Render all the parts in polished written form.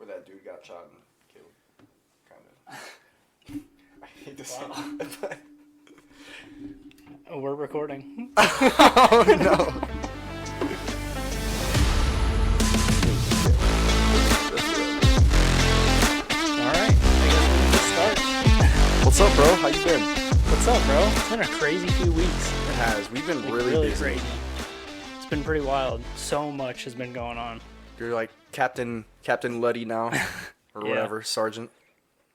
where that dude got shot and killed. Kind of. I hate to say that, but... Oh, we're recording. Oh, no. Alright, I guess we're gonna start. What's up, bro? How you been? What's up, bro? It's been a crazy few weeks. It has. We've been Like, really busy. crazy. It's been pretty wild. So much has been going on. You're like Captain Luddy now, or Yeah. whatever, Sergeant.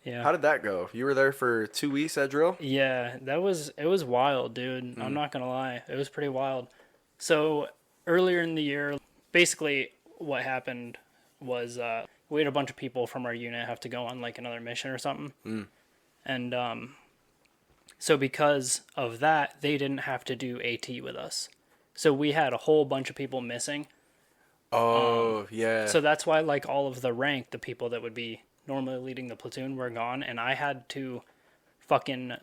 Yeah. How did that go? You were there for 2 weeks at drill? Yeah, it was wild, dude. I'm not gonna lie. It was pretty wild. So earlier in the year, basically what happened was we had a bunch of people from our unit have to go on like another mission or something. And so because of that, they didn't have to do AT with us. So we had a whole bunch of people missing. Oh, yeah. So that's why like all of the rank, the people that would be normally leading the platoon were gone, and I had to fucking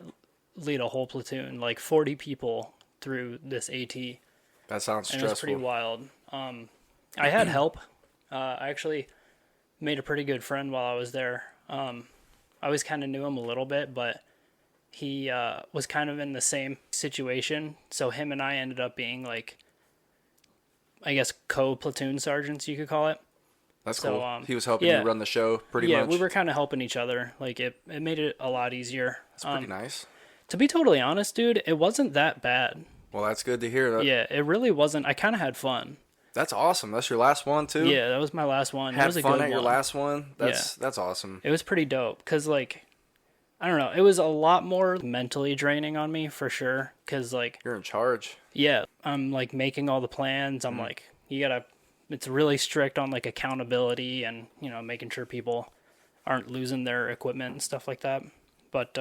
lead a whole platoon, like 40 people through this AT. That sounds And stressful. it was pretty wild. I had help. I actually made a pretty good friend while I was there. I always kind of knew him a little bit, but he was kind of in the same situation. So him and I ended up being like, I guess, co-platoon sergeants, you could call it. That's So, cool. He was helping you run the show pretty much. Yeah, we were kind of helping each other. Like, it made it a lot easier. That's pretty nice. To be totally honest, dude, it wasn't that bad. Well, that's good to hear. Yeah, it really wasn't. I kind of had fun. That's awesome. That's your last one, too? Yeah, that was my last one. It Had was a fun good at your one. last one? That's awesome. It was pretty dope because, like, I don't know. It was a lot more mentally draining on me for sure because, like... You're in charge. Yeah, I'm, like, making all the plans. I'm like, you gotta... It's really strict on, like, accountability and, you know, making sure people aren't losing their equipment and stuff like that. But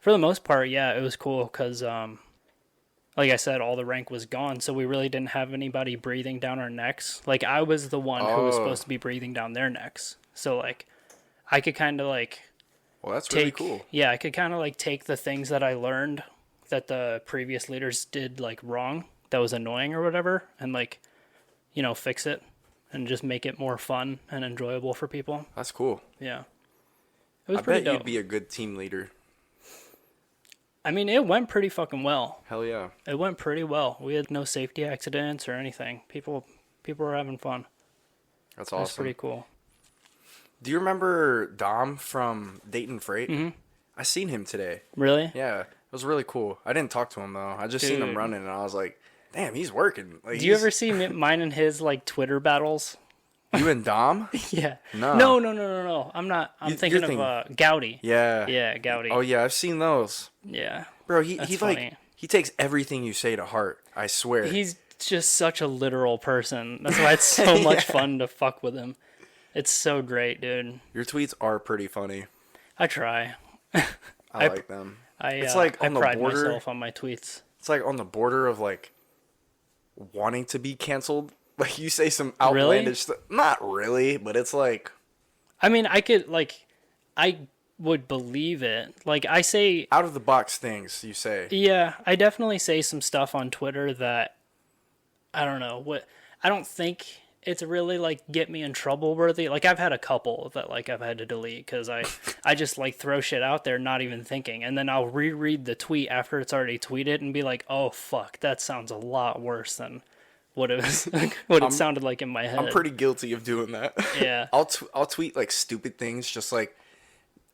for the most part, yeah, it was cool because, like I said, all the rank was gone, so we really didn't have anybody breathing down our necks. Like, I was the one who was supposed to be breathing down their necks. So, like, I could kind of, like... Well, that's really cool. Yeah, I could kind of, like, take the things that I learned that the previous leaders did, like, wrong, that was annoying or whatever, and, like... you know, fix it and just make it more fun and enjoyable for people. That's cool. Yeah. It was I pretty bet dope. you'd be a good team leader. I mean, it went pretty fucking well. Hell yeah. It went pretty well. We had no safety accidents or anything. People were having fun. That's awesome. That's pretty cool. Do you remember Dom from Dayton Freight? Mm-hmm. I seen him today. Really? Yeah. It was really cool. I didn't talk to him, though. I just seen him running, and I was like, damn, he's working. Like, Do you ever see mine and his, like, Twitter battles? You and Dom? Yeah. No. No. I'm not. I'm thinking of Gowdy. Yeah. Yeah, Gowdy. Oh, yeah, I've seen those. Yeah. Bro, he funny. like, he takes everything you say to heart. I swear. He's just such a literal person. That's why it's so much fun to fuck with him. It's so great, dude. Your tweets are pretty funny. I try. I like them. It's like I on the pride border. myself on my tweets. It's like on the border of like wanting to be canceled. Like you say some outlandish stuff. Not really, but it's like. I mean, I would believe it. Like I say, Out of the box things you say. yeah, I definitely say some stuff on Twitter that I don't know what. I don't think it's really like get me in trouble worthy. Like I've had a couple that like I've had to delete because I just like throw shit out there not even thinking, and then I'll reread the tweet after it's already tweeted and be like, oh fuck, that sounds a lot worse than what it was it sounded like in my head. I'm pretty guilty of doing that. Yeah. I'll tweet like stupid things, just like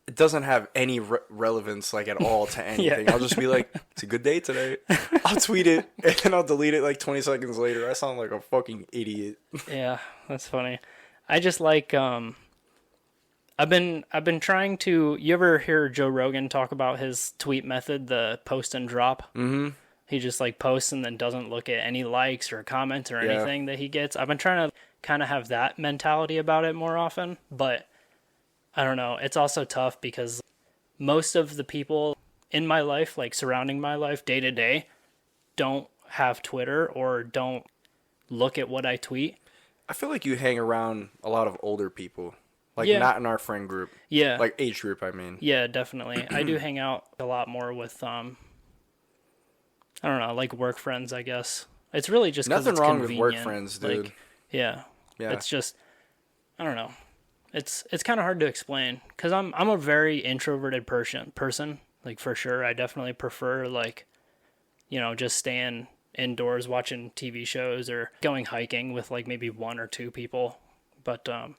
it doesn't have any relevance like at all to anything. Yeah. I'll just be like, it's a good day today. I'll tweet it and then I'll delete it like 20 seconds later. I sound like a fucking idiot. Yeah, that's funny. I just like I've been trying to. You ever hear Joe Rogan talk about his tweet method, the post and drop? Mm-hmm. He just like posts and then doesn't look at any likes or comments or anything that he gets. I've been trying to kind of have that mentality about it more often, but I don't know. It's also tough because most of the people in my life, like surrounding my life day to day, don't have Twitter or don't look at what I tweet. I feel like you hang around a lot of older people. Like not in our friend group. Yeah. Like age group, I mean. Yeah, definitely. I do hang out a lot more with I don't know, like work friends, I guess. It's really just 'cause Nothing it's wrong with convenient. work friends, dude. Like, yeah. Yeah. It's just, I don't know. It's kind of hard to explain because I'm a very introverted person, like for sure. I definitely prefer like, just staying indoors watching TV shows or going hiking with like maybe one or two people. But I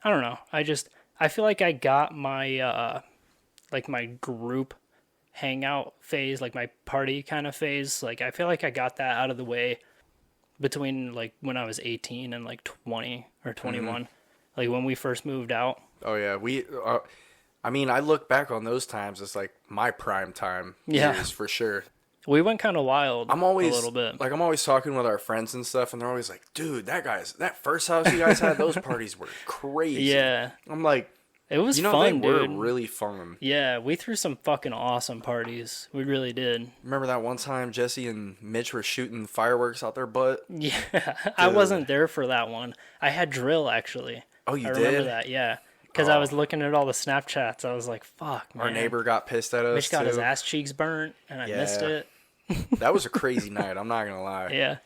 don't know. I feel like I got my like my group hangout phase, like my party kind of phase. Like I feel like I got that out of the way between like when I was 18 and like 20 or 21. Mm-hmm. Like when we first moved out. Oh yeah, I mean, I look back on those times as like my prime time years for sure. We went kind of wild. A little bit. Like I'm always talking with our friends and stuff, and they're always like, "Dude, that first house you guys had, those parties were crazy." Yeah, I'm like, it was fun, they dude. were really fun. Yeah, we threw some fucking awesome parties. We really did. Remember that one time Jesse and Mitch were shooting fireworks out their butt? Yeah, dude. I wasn't there for that one. I had drill actually. Oh, you did? I remember that. Yeah. Because I was looking at all the Snapchats. I was like, fuck, man. Our neighbor got pissed at us, Mitch got his ass cheeks burnt, and I missed it. That was a crazy night. I'm not going to lie. Yeah.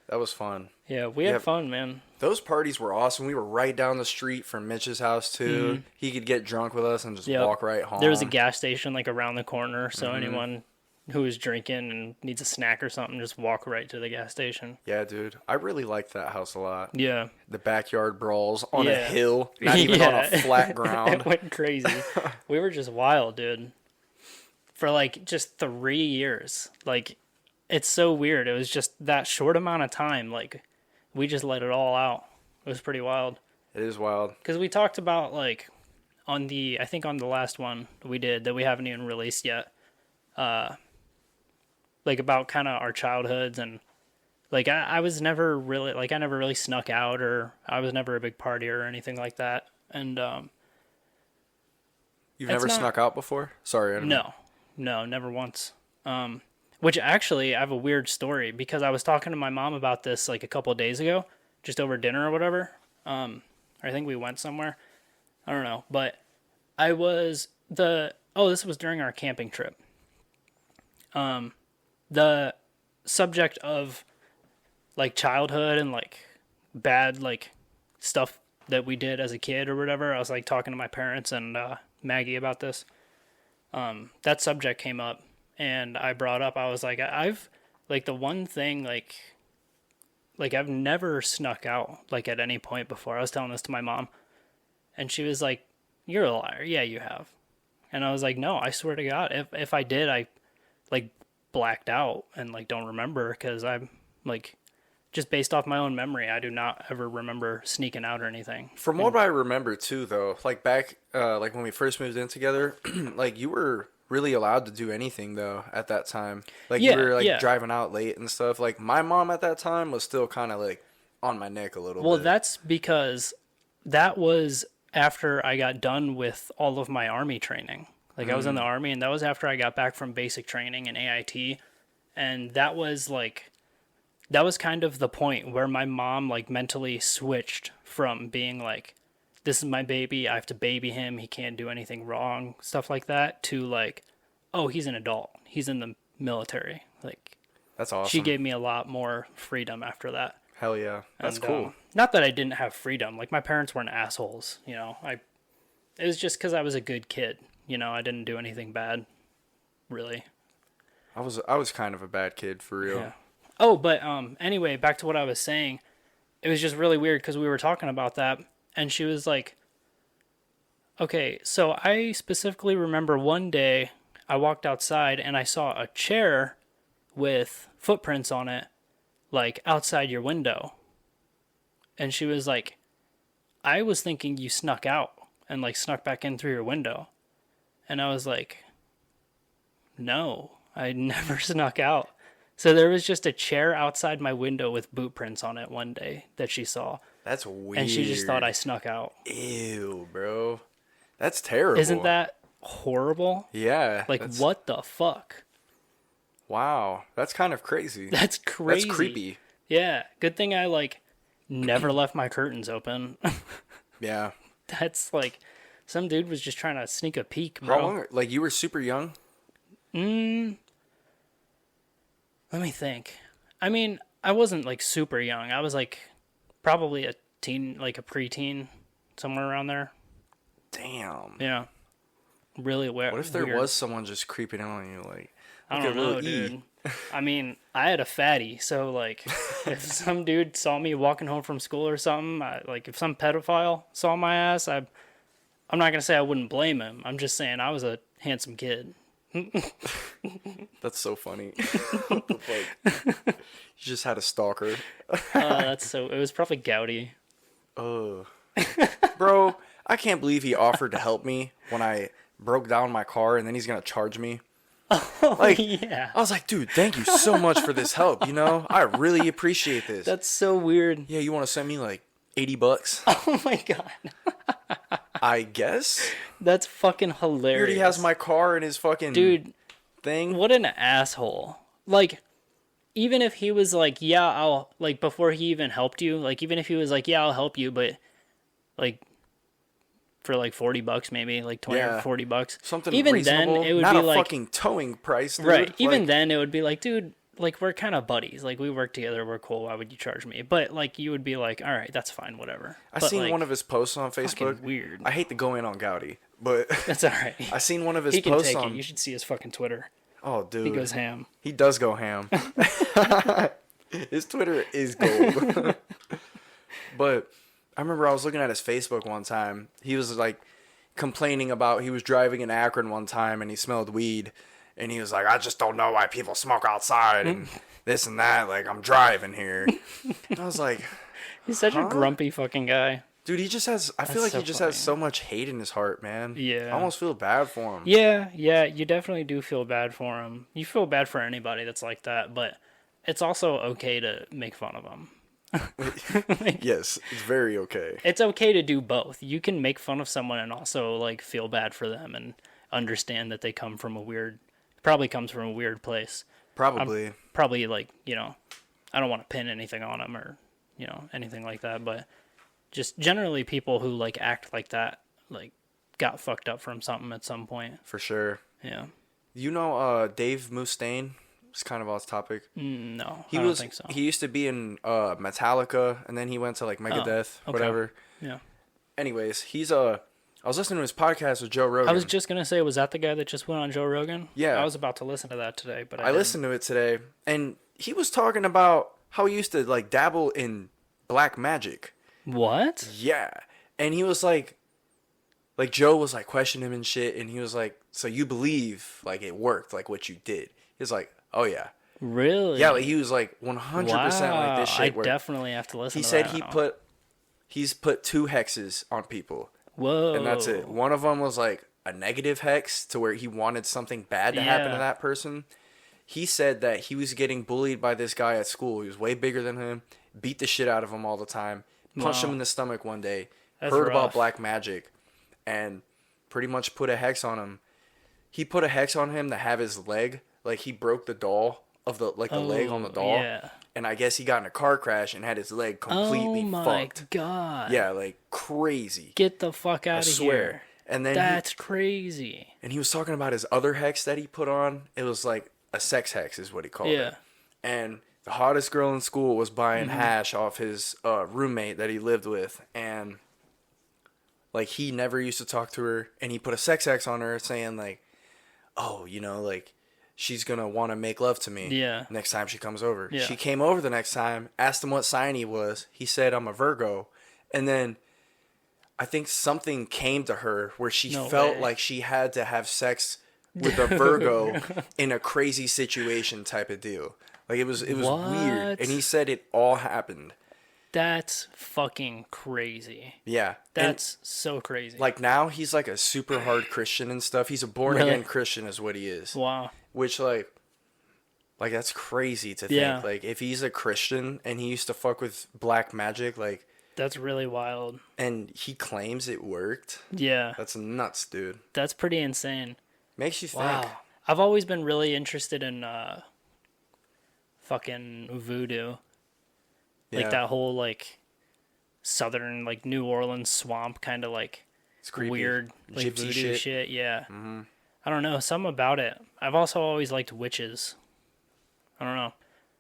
That was fun. Yeah, we had fun, man. Those parties were awesome. We were right down the street from Mitch's house, too. Mm-hmm. He could get drunk with us and just walk right home. There was a gas station, like, around the corner, so anyone who is drinking and needs a snack or something, just walk right to the gas station. Yeah, dude. I really liked that house a lot. Yeah. The backyard brawls on a hill, not even on a flat ground. It went crazy. We were just wild, dude. For, like, just 3 years. Like, it's so weird. It was just that short amount of time. Like, we just let it all out. It was pretty wild. It is wild. Because we talked about, like, I think on the last one we did that we haven't even released yet, like about kind of our childhoods and like I was never really like I never really snuck out or I was never a big partier or anything like that. And you've never snuck out before? Sorry, no, never once. Which actually I have a weird story because I was talking to my mom about this like a couple of days ago, just over dinner or whatever. I think we went somewhere. I don't know, but this was during our camping trip. The subject of like childhood and like bad like stuff that we did as a kid or whatever. I was like talking to my parents and Maggie about this. That subject came up and I brought up, I was like, I've like the one thing like I've never snuck out like at any point before. I was telling this to my mom and she was like, "You're a liar." "Yeah, you have." And I was like, "No, I swear to God, if I did, I like blacked out and like don't remember because I'm like just based off my own memory, I do not ever remember sneaking out or anything." From what I remember too, though, like back like when we first moved in together, like you were really allowed to do anything though at that time. Like you were like driving out late and stuff. Like my mom at that time was still kind of like on my neck a little bit. Well, that's because that was after I got done with all of my Army training. Like I was in the Army and that was after I got back from basic training and AIT. And that was kind of the point where my mom like mentally switched from being like, this is my baby, I have to baby him, he can't do anything wrong, stuff like that, to like, oh, he's an adult, he's in the military. Like, that's awesome. She gave me a lot more freedom after that. Hell yeah, that's cool. Not that I didn't have freedom. Like my parents weren't assholes, you know. It was just because I was a good kid. You know, I didn't do anything bad, really. I was kind of a bad kid for real. Yeah. Oh, but anyway, back to what I was saying. It was just really weird because we were talking about that, and she was like, "Okay, so I specifically remember one day I walked outside and I saw a chair with footprints on it, like outside your window." And she was like, "I was thinking you snuck out and like snuck back in through your window." And I was like, "No, I never snuck out." So there was just a chair outside my window with boot prints on it one day that she saw. That's weird. And she just thought I snuck out. Ew, bro. That's terrible. Isn't that horrible? Yeah. Like, what the fuck? Wow. That's kind of crazy. That's crazy. That's creepy. Yeah. Good thing I, like, never left my curtains open. Yeah. That's, like, some dude was just trying to sneak a peek, bro. How long? Like, you were super young? Let me think. I mean, I wasn't, like, super young. I was, like, probably a teen, like, a preteen, somewhere around there. Damn. Yeah. Really weird. What if there was someone just creeping in on you, like, I don't know, dude. I mean, I had a fatty, so, like, if some dude saw me walking home from school or something, like, if some pedophile saw my ass, I'm not going to say I wouldn't blame him. I'm just saying I was a handsome kid. That's so funny. What the fuck? You just had a stalker. It was probably Gouty. Bro, I can't believe he offered to help me when I broke down my car and then he's going to charge me. Like, yeah. I was like, dude, thank you so much for this help, you know? I really appreciate this. That's so weird. Yeah, you want to send me like $80? Oh my god. I guess. That's fucking hilarious. He already has my car and his fucking thing. What an asshole. Like, even if he was like, yeah, I'll, like, before he even helped you, like, even if he was like, yeah, I'll help you, but, like, for like $40 maybe, like 20 or $40. Something even reasonable. Then it would not be a like fucking towing price, dude. Right. Even then it would be like, dude, like, we're kind of buddies. Like, we work together, we're cool, why would you charge me? But, like, you would be like, all right, that's fine, whatever. I seen one of his posts on Facebook. Weird. I hate to go in on Gouty, but that's all right. I seen one of his he can posts take on it. You should see his fucking Twitter. Oh, dude. He goes ham. He does go ham. His Twitter is gold. But I remember I was looking at his Facebook one time. He was like complaining about he was driving in Akron one time and he smelled weed. And he was like, I just don't know why people smoke outside and this and that. Like, I'm driving here. And I was like, he's such a grumpy fucking guy. Dude, he just has, I feel like he just has so much hate in his heart, man. Yeah. I almost feel bad for him. Yeah, you definitely do feel bad for him. You feel bad for anybody that's like that, but it's also okay to make fun of them. Like, yes, it's very okay. It's okay to do both. You can make fun of someone and also, like, feel bad for them and understand that they comes from a weird place. Probably. Probably, like, you know, I don't want to pin anything on them or, you know, anything like that, but just generally people who, like, act like that, like, got fucked up from something at some point. For sure. Yeah. You know Dave Mustaine? It's kind of off topic. No, I don't think so. He used to be in Metallica, and then he went to, like, Megadeth, whatever. Yeah. Anyways, I was listening to his podcast with Joe Rogan. I was just going to say, was that the guy that just went on Joe Rogan? Yeah. I was about to listen to that today, but I listened to it today, and he was talking about how he used to, like, dabble in black magic. What? Yeah. And he was like Joe was, like, questioning him and shit, and he was like, so you believe, like, it worked, like, what you did? He was like, oh, yeah. Really? Yeah, like, he was, like, 100% like this shit. I definitely have to listen to that. He said he's put 2 hexes on people. Whoa. And that's it. One of them was, like, a negative hex to where he wanted something bad to happen to that person. He said that he was getting bullied by this guy at school. He was way bigger than him, beat the shit out of him all the time, punched him in the stomach one day, heard about black magic, and pretty much put a hex on him. He put a hex on him to have his leg, like, he broke the doll of the leg on the doll. Yeah. And I guess he got in a car crash and had his leg completely fucked. Oh my god. Yeah, like, crazy. Get the fuck out of here. And then that's crazy. And he was talking about his other hex that he put on. It was like a sex hex is what he called it. And the hottest girl in school was buying hash off his roommate that he lived with. And, like, he never used to talk to her. And he put a sex hex on her saying, like, oh, you know, like, she's going to want to make love to me next time she comes over. Yeah. She came over the next time, asked him what sign he was. He said, I'm a Virgo. And then I think something came to her where she felt like she had to have sex with a Virgo in a crazy situation type of deal. Like, it was weird. And he said it all happened. That's fucking crazy. Yeah. That's so crazy. Like, now he's like a super hard Christian and stuff. He's a born-again Christian is what he is. Wow. Which, like that's crazy to think. Like, if he's a Christian and he used to fuck with black magic, like... That's really wild. And he claims it worked? Yeah. That's nuts, dude. That's pretty insane. Makes you think. Wow. I've always been really interested in fucking voodoo. Like, that whole, like, southern, like, New Orleans swamp kind of, like, it's creepy. Weird, like, gypsy voodoo shit. Yeah. Mm-hmm. I don't know. Something about it. I've also always liked witches. I don't know.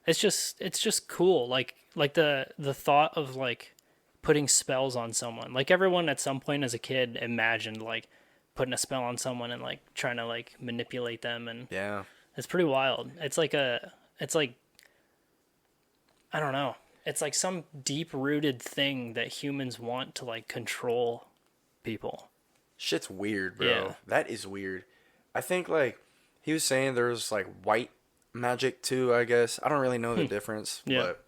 It's just cool. Like the thought of, like, putting spells on someone. Like everyone at some point as a kid imagined like putting a spell on someone and like trying to like manipulate them, and yeah, it's pretty wild. It's like I don't know. It's like some deep-rooted thing that humans want to like control people. Shit's weird, bro. Yeah. That is weird. I think like he was saying there's like white magic too, I guess. I don't really know the difference, but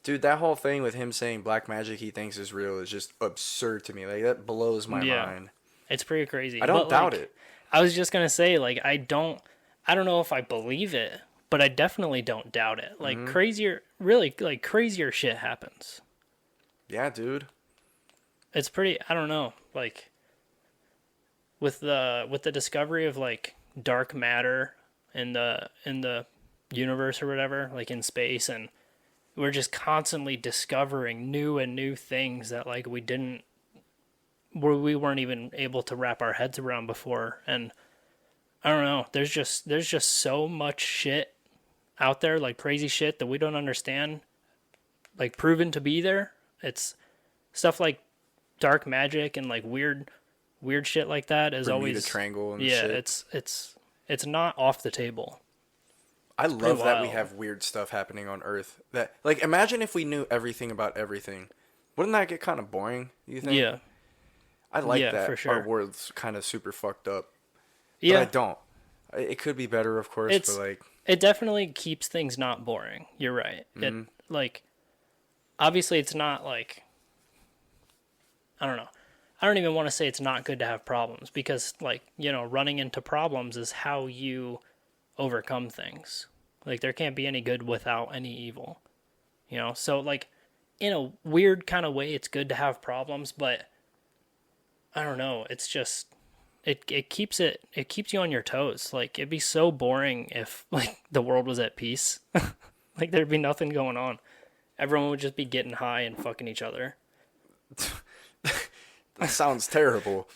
dude, that whole thing with him saying black magic he thinks is real is just absurd to me. Like that blows my mind. It's pretty crazy. I don't doubt it. I was just gonna say, like, I don't know if I believe it, but I definitely don't doubt it. Like crazier shit happens. Yeah, dude. It's pretty. I don't know. Like with the discovery of like dark matter in the universe or whatever, like in space, and we're just constantly discovering new things that like we weren't even able to wrap our heads around before. And I don't know, there's just so much shit out there, like crazy shit that we don't understand, like proven to be there. It's stuff like dark magic and like weird shit like that is Bermuda always Triangle and shit. It's not off the table. I love that we have weird stuff happening on Earth. That like imagine if we knew everything about everything. Wouldn't that get kind of boring, you think? Yeah. I like that for sure. our world's kind of super fucked up. Yeah. But I don't. It could be better, of course, but like it definitely keeps things not boring. You're right. It like obviously it's not like I don't know. I don't even want to say it's not good to have problems because like, you know, running into problems is how you overcome things. Like there can't be any good without any evil. You know? So like in a weird kind of way it's good to have problems, but I don't know, it's just it keeps you on your toes. Like it'd be so boring if like the world was at peace. Like there'd be nothing going on. Everyone would just be getting high and fucking each other. That sounds terrible.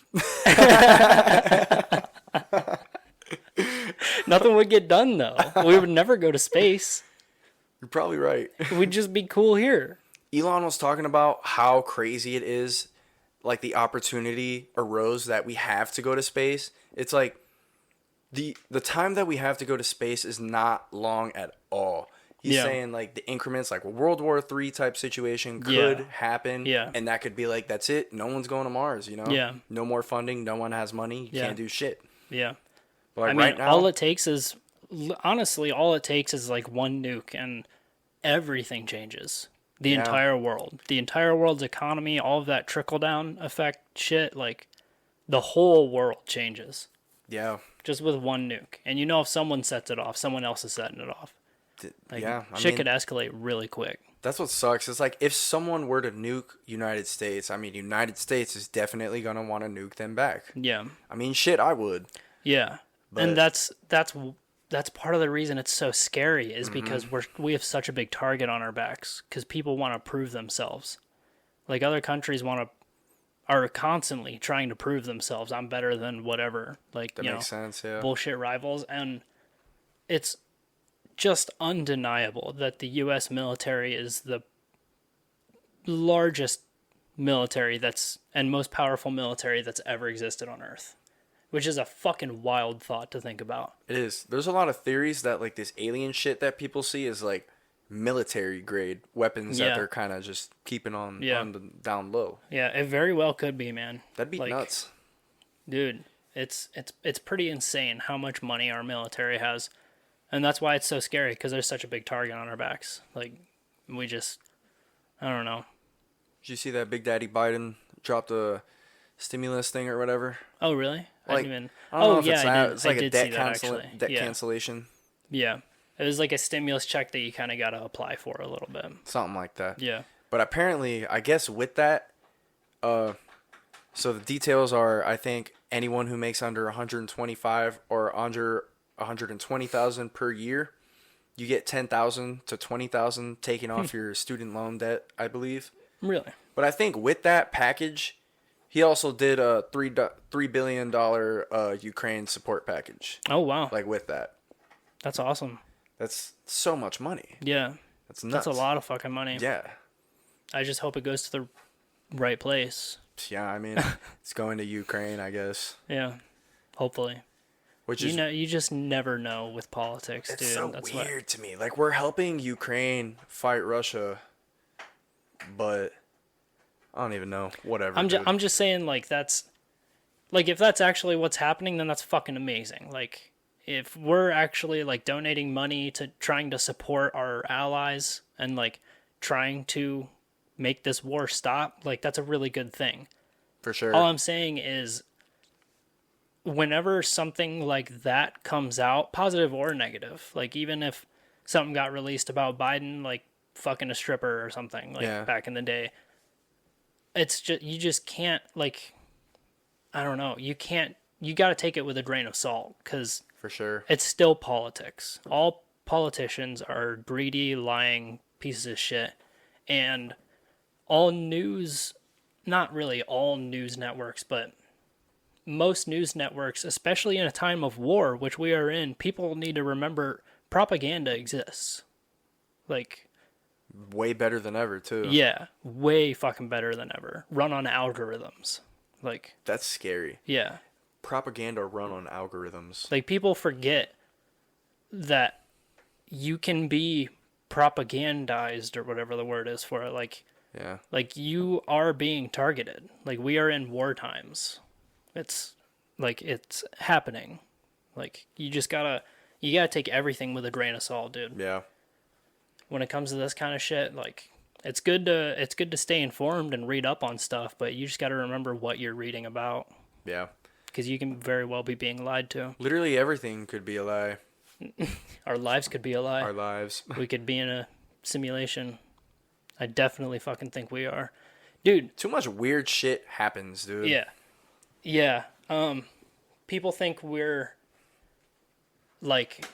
Nothing would get done though. We would never go to space. You're probably right. We'd just be cool here. Elon was talking about how crazy it is, like the opportunity arose that we have to go to space. It's like the time that we have to go to space is not long at all. He's saying like the increments, like a World War III type situation could happen. Yeah. And that could be like, that's it. No one's going to Mars, you know? Yeah. No more funding. No one has money. You can't do shit. Yeah. But like I mean, right now, all it takes is like one nuke and everything changes. The entire world. The entire world's economy, all of that trickle-down effect shit, like the whole world changes. Yeah. Just with one nuke. And you know if someone sets it off, someone else is setting it off. Like, shit could escalate really quick. That's what sucks. It's like if someone were to nuke United States, I mean, United States is definitely going to want to nuke them back. Yeah. I mean, shit, I would. Yeah. But... And that's part of the reason it's so scary is because we have such a big target on our backs because people want to prove themselves. Like other countries are constantly trying to prove themselves. I'm better than whatever. Like, that makes sense, yeah. Bullshit rivals. And it's just undeniable that the U.S. military is the largest military and most powerful military that's ever existed on Earth, which is a fucking wild thought to think about. It is. There's a lot of theories that like this alien shit that people see is like military grade weapons that they're kind of just keeping on the down low. Yeah, it very well could be, man. That'd be nuts. Dude, it's pretty insane how much money our military has. And that's why it's so scary, because there's such a big target on our backs. Like, we just, I don't know. Did you see that Big Daddy Biden dropped a stimulus thing or whatever? Oh, really? Like, I didn't even... I don't know if it's that. It's like a debt cancellation. Yeah. It was like a stimulus check that you kind of got to apply for a little bit. Something like that. Yeah. But apparently, I guess with that, so the details are, I think, anyone who makes under 125 or under 120,000 per year, you get 10,000 to 20,000 taken off your student loan debt, I believe. Really? But I think with that package, he also did a $3 billion Ukraine support package. Oh, wow. Like with that. That's awesome. That's so much money. Yeah. That's nuts. That's a lot of fucking money. Yeah. I just hope it goes to the right place. Yeah, I mean, it's going to Ukraine, I guess. Yeah, hopefully. Which you just never know with politics, dude. It's so weird to me. Like, we're helping Ukraine fight Russia, but I don't even know. Whatever. I'm just saying, like, that's like, if that's actually what's happening, then that's fucking amazing. Like, if we're actually like donating money to trying to support our allies and like trying to make this war stop, like, that's a really good thing. For sure. All I'm saying is, whenever something like that comes out, positive or negative, like, even if something got released about Biden, like, fucking a stripper or something, like, back in the day, it's just, you just can't, like, I don't know, you gotta take it with a grain of salt, because for sure, it's still politics. All politicians are greedy, lying pieces of shit, and all news, not really all news networks, but most news networks, especially in a time of war, which we are in, people need to remember propaganda exists. Like, way better than ever, too. Yeah, way fucking better than ever. Run on algorithms. Like, that's scary. Yeah. Propaganda run on algorithms. Like, people forget that you can be propagandized, or whatever the word is for it. Like, yeah. Like, you are being targeted. Like, we are in war times. It's like, it's happening. Like, you gotta take everything with a grain of salt, dude. Yeah. When it comes to this kind of shit, like, it's good to stay informed and read up on stuff, but you just gotta remember what you're reading about. Yeah. Because you can very well be being lied to. Literally everything could be a lie. Our lives could be a lie. Our lives. We could be in a simulation. I definitely fucking think we are. Dude. Too much weird shit happens, dude. Yeah. Yeah. People think we're, like,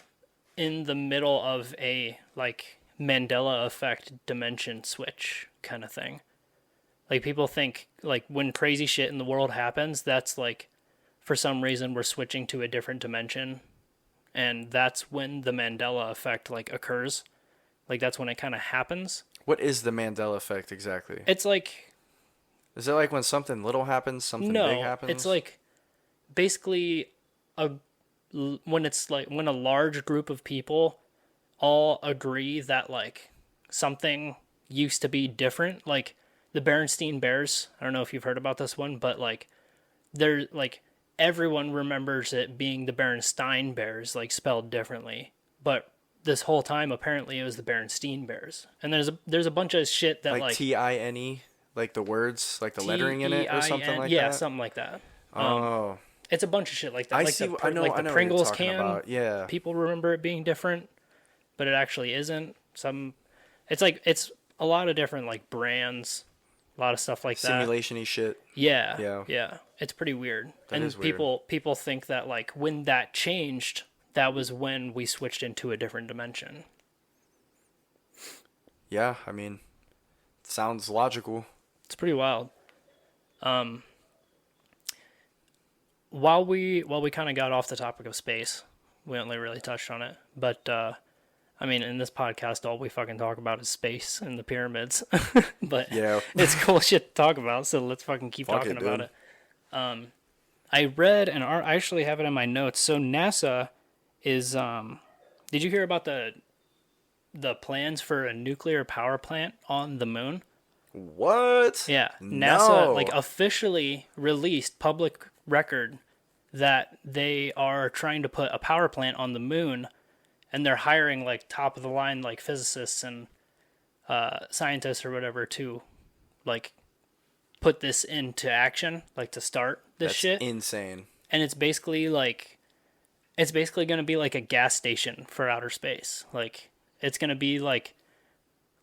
in the middle of a, like, Mandela effect dimension switch kind of thing. Like, people think, like, when crazy shit in the world happens, that's, like, for some reason we're switching to a different dimension. And that's when the Mandela effect, like, occurs. Like, that's when it kind of happens. What is the Mandela effect exactly? It's like... Is it like when something little happens, something big happens? It's like, basically, when a large group of people all agree that, like, something used to be different. Like, the Berenstain Bears, I don't know if you've heard about this one, but, like, they're, like, everyone remembers it being the Berenstain Bears, like, spelled differently. But this whole time, apparently, it was the Berenstain Bears. And there's a bunch of shit that, like... T-I-N-E? Like the words, like the lettering in it or something like that? Yeah, something like that. It's a bunch of shit like that. I know the Pringles can. About. Yeah. People remember it being different, but it actually isn't. It's a lot of different, like, brands, a lot of stuff like that. Simulation-y shit. Yeah. It's pretty weird. That is weird. People think that, like, when that changed, that was when we switched into a different dimension. Yeah, I mean, it sounds logical. It's pretty wild. While we kind of got off the topic of space, we only really touched on it. But, I mean, in this podcast, all we fucking talk about is space and the pyramids. But yeah. It's cool shit to talk about, so let's fucking keep talking about it. I read, and I actually have it in my notes. So NASA is... did you hear about the plans for a nuclear power plant on the moon? What? Yeah. NASA, like, officially released public record that they are trying to put a power plant on the moon, and they're hiring, like, top of the line, like, physicists and scientists or whatever to, like, put this into action, like, to start this shit. That's insane. And it's basically going to be like a gas station for outer space. Like, it's going to be like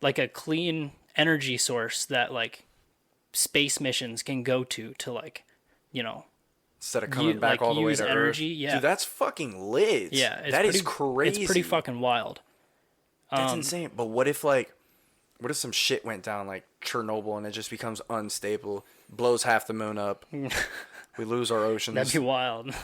a clean energy source that, like, space missions can go to, like, you know, instead of coming back all the way to energy. Earth. Yeah. Dude, that's fucking lit. Yeah, that is crazy. It's pretty fucking wild. That's insane. But what if some shit went down, like Chernobyl, and it just becomes unstable, blows half the moon up, we lose our oceans? That'd be wild.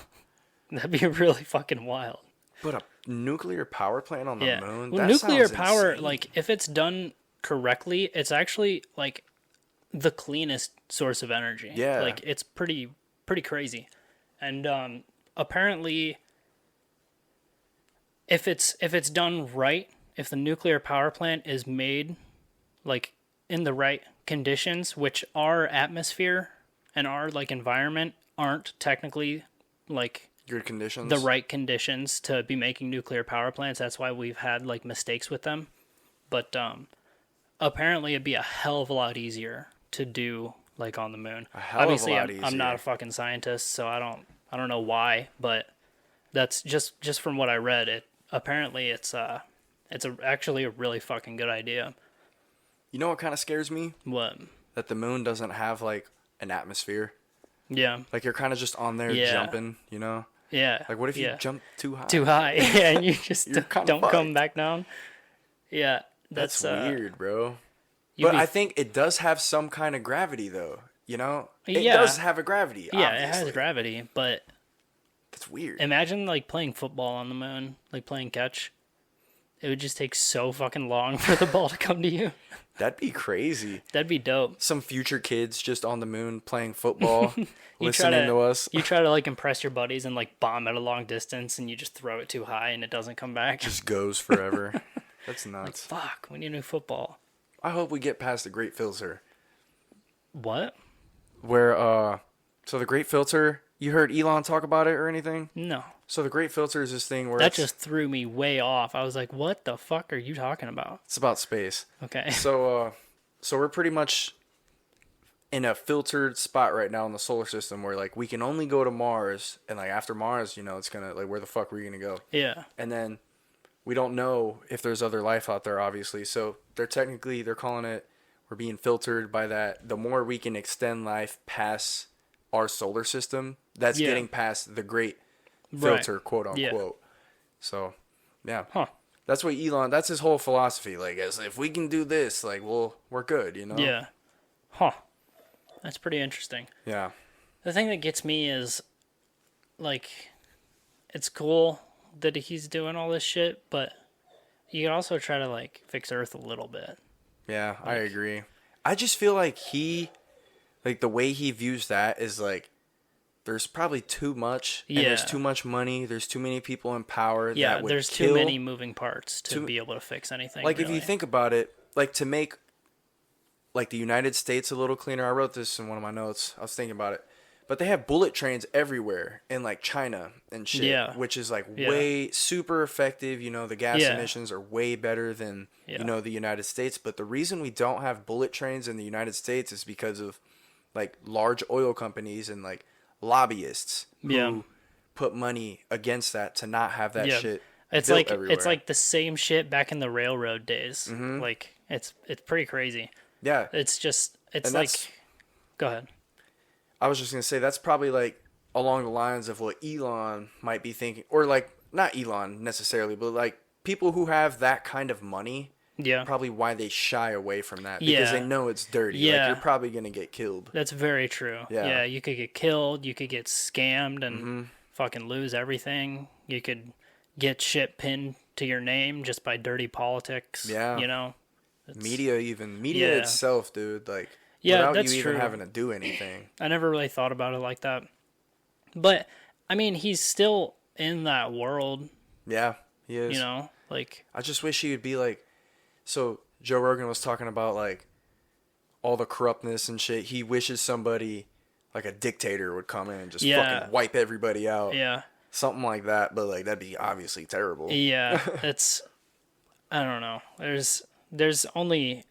That'd be really fucking wild. But a nuclear power plant on the moon? Well, that nuclear sounds power, insane. like, if it's done correctly, it's actually, like, the cleanest source of energy. Yeah. Like, it's pretty crazy. And apparently, if it's done right, if the nuclear power plant is made like in the right conditions, which our atmosphere and our like environment aren't technically like good conditions, the right conditions to be making nuclear power plants. That's why we've had like mistakes with them. But apparently it'd be a hell of a lot easier to do like on the moon. Obviously, I'm not a fucking scientist, so I don't know why, but that's just from what I read. Apparently it's actually a really fucking good idea. You know what kind of scares me? What? That the moon doesn't have like an atmosphere. Yeah. Like you're kind of just on there jumping, you know? Yeah. Like what if you jump too high? Too high, yeah, and you just don't come back down. Yeah, that's weird, bro. But I think it does have some kind of gravity, though. You know, it does have a gravity. Yeah, obviously. It has gravity, but that's weird. Imagine like playing football on the moon, like playing catch. It would just take so fucking long for the ball to come to you. That'd be crazy. That'd be dope. Some future kids just on the moon playing football, listening to us. You try to like impress your buddies and like bomb at a long distance, and you just throw it too high and it doesn't come back. Just goes forever. That's nuts. Like, fuck, we need new football. I hope we get past the Great Filter. What? Where, so the Great Filter, you heard Elon talk about it or anything? No. So the Great Filter is this thing where that just threw me way off. I was like, what the fuck are you talking about? It's about space. Okay. So we're pretty much in a filtered spot right now in the solar system where like we can only go to Mars, and like after Mars, you know, it's gonna like where the fuck were you gonna go? Yeah. And then we don't know if there's other life out there, obviously. So they're calling it, we're being filtered by that. The more we can extend life past our solar system, that's getting past the Great Filter, quote unquote. Yeah. So, yeah. Huh. That's what that's his whole philosophy. Like, as if we can do this, like, we're good, you know? Yeah. Huh. That's pretty interesting. Yeah. The thing that gets me is, like, it's cool that he's doing all this shit, but you can also try to, like, fix Earth a little bit. Yeah, like, I agree. I just feel like the way he views that is, like, there's probably too much, and there's too much money, there's too many people in power that would there's too many moving parts to be able to fix anything. Like, really. if you think about it, like, to make, like, the United States a little cleaner, I wrote this in one of my notes, I was thinking about it, but they have bullet trains everywhere in, like, China and shit, which is, like, way super effective, you know, the gas emissions are way better than, you know, the United States, but the reason we don't have bullet trains in the United States is because of, like, large oil companies and, like, lobbyists who put money against that to not have that shit it's built like everywhere. It's like the same shit back in the railroad days. Mm-hmm. Like it's pretty crazy. Yeah, it's like go ahead. I was just gonna say that's probably like along the lines of what Elon might be thinking, or like not Elon necessarily, but like people who have that kind of money. Yeah. Probably why they shy away from that. Because they know it's dirty. Yeah. Like, you're probably going to get killed. That's very true. Yeah. You could get killed. You could get scammed and fucking lose everything. You could get shit pinned to your name just by dirty politics. Yeah. You know? Media itself, dude. Like, without you even having to do anything. I never really thought about it like that. But, I mean, he's still in that world. Yeah, he is. You know? Like, I just wish he would be like... So Joe Rogan was talking about like all the corruptness and shit. He wishes somebody like a dictator would come in and just fucking wipe everybody out. Yeah. Something like that, but like that'd be obviously terrible. Yeah. It's I don't know. There's only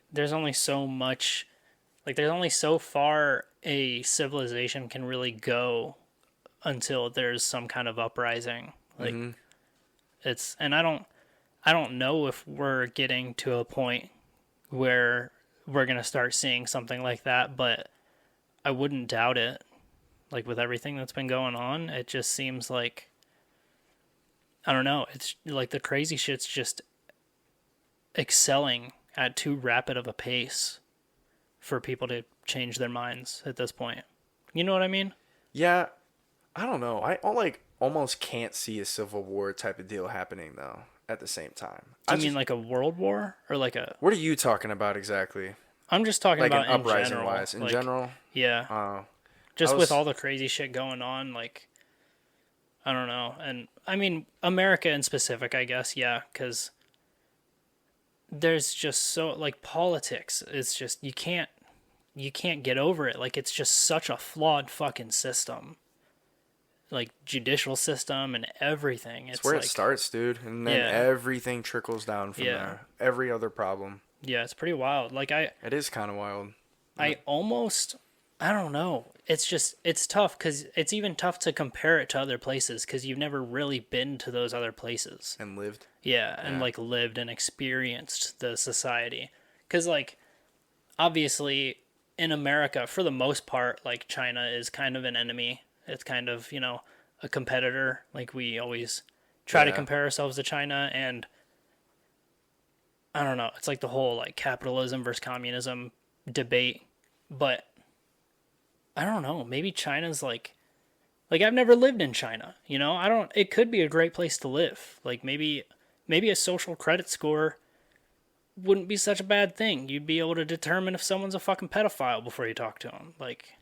so much, like there's only so far a civilization can really go until there's some kind of uprising. Like it's and I don't know if we're getting to a point where we're going to start seeing something like that, but I wouldn't doubt it. Like with everything that's been going on, it just seems like, I don't know, it's like the crazy shit's just excelling at too rapid of a pace for people to change their minds at this point. You know what I mean? Yeah. I don't know. I like almost can't see a civil war type of deal happening though. At the same time. Do you mean like a world war or like a... What are you talking about exactly? I'm just talking like about an uprising general. wise. In like, general? Yeah. Just with all the crazy shit going on, like, I don't know. And, I mean, America in specific, I guess, yeah, because there's just so, like, politics is just, you can't get over it. Like, it's just such a flawed fucking system. Like, judicial system and everything. It's where like, it starts, dude. And then everything trickles down from there. Every other problem. Yeah, it's pretty wild. Like, It is kind of wild. I don't know. It's just, it's tough because it's even tough to compare it to other places because you've never really been to those other places. And lived. Yeah, and like lived and experienced the society. Because, like, obviously in America, for the most part, like, China is kind of an enemy. It's kind of, you know, a competitor. Like, we always try to compare ourselves to China, and I don't know. It's like the whole, like, capitalism versus communism debate. But I don't know. Maybe China's like I've never lived in China, you know? It could be a great place to live. Like, maybe a social credit score wouldn't be such a bad thing. You'd be able to determine if someone's a fucking pedophile before you talk to them. Like,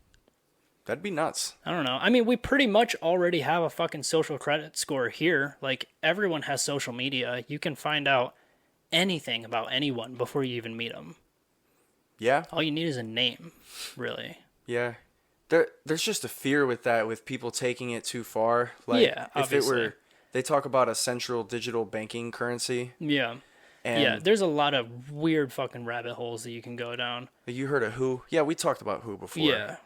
that'd be nuts. I don't know. I mean, we pretty much already have a fucking social credit score here. Like, everyone has social media. You can find out anything about anyone before you even meet them. Yeah. All you need is a name, really. Yeah. There's just a fear with that, with people taking it too far. Like, yeah, obviously. They talk about a central digital banking currency. Yeah. And yeah, there's a lot of weird fucking rabbit holes that you can go down. You heard of Who? Yeah, we talked about Who before. Yeah.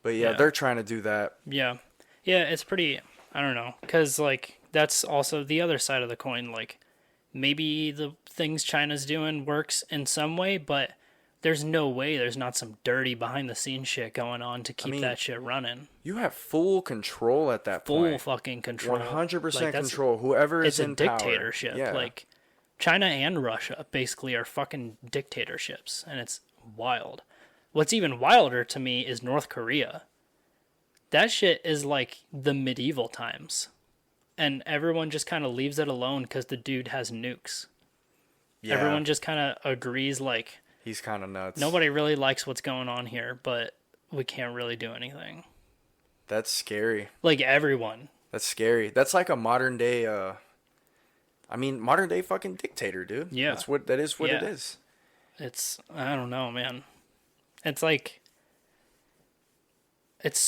But yeah, they're trying to do that. Yeah. Yeah, it's pretty, I don't know. Because, like, that's also the other side of the coin. Like, maybe the things China's doing works in some way, but there's no way there's not some dirty behind-the-scenes shit going on to keep that shit running. You have full control at that point. Full fucking control. 100% control. Whoever is in power. It's a dictatorship. Yeah. Like, China and Russia basically are fucking dictatorships, and it's wild. What's even wilder to me is North Korea. That shit is like the medieval times. And everyone just kind of leaves it alone because the dude has nukes. Yeah. Everyone just kind of agrees, like, he's kind of nuts. Nobody really likes what's going on here, but we can't really do anything. That's scary. Like, everyone. That's scary. That's like a modern day, modern day fucking dictator, dude. Yeah. That is what it is. It's, I don't know, man. It's like, it's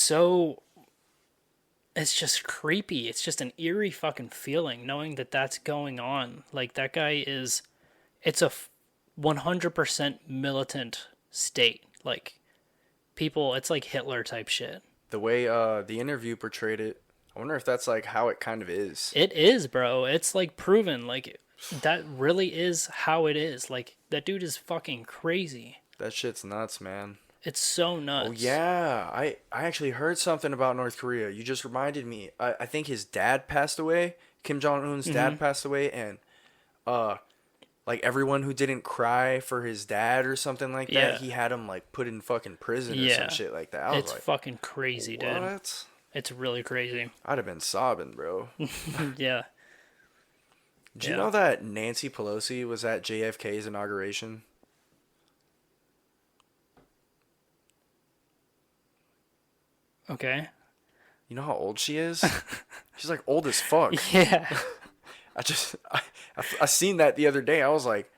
just creepy. It's just an eerie fucking feeling knowing that that's going on. Like, that guy is, it's a 100% militant state. Like, people, it's like Hitler type shit. The way the interview portrayed it, I wonder if that's like how it kind of is. It is, bro. It's like proven. Like, that really is how it is. Like, that dude is fucking crazy. That shit's nuts, man. It's so nuts. Oh, yeah. I actually heard something about North Korea. You just reminded me. I think his dad passed away. Kim Jong-un's dad passed away. And, like, everyone who didn't cry for his dad or something like that, he had him, like, put in fucking prison or some shit like that. It's like, fucking crazy, dude. What? It's really crazy. I'd have been sobbing, bro. Yeah. Did you know that Nancy Pelosi was at JFK's inauguration? Okay. You know how old she is? She's like old as fuck. Yeah. I seen that the other day. I was like,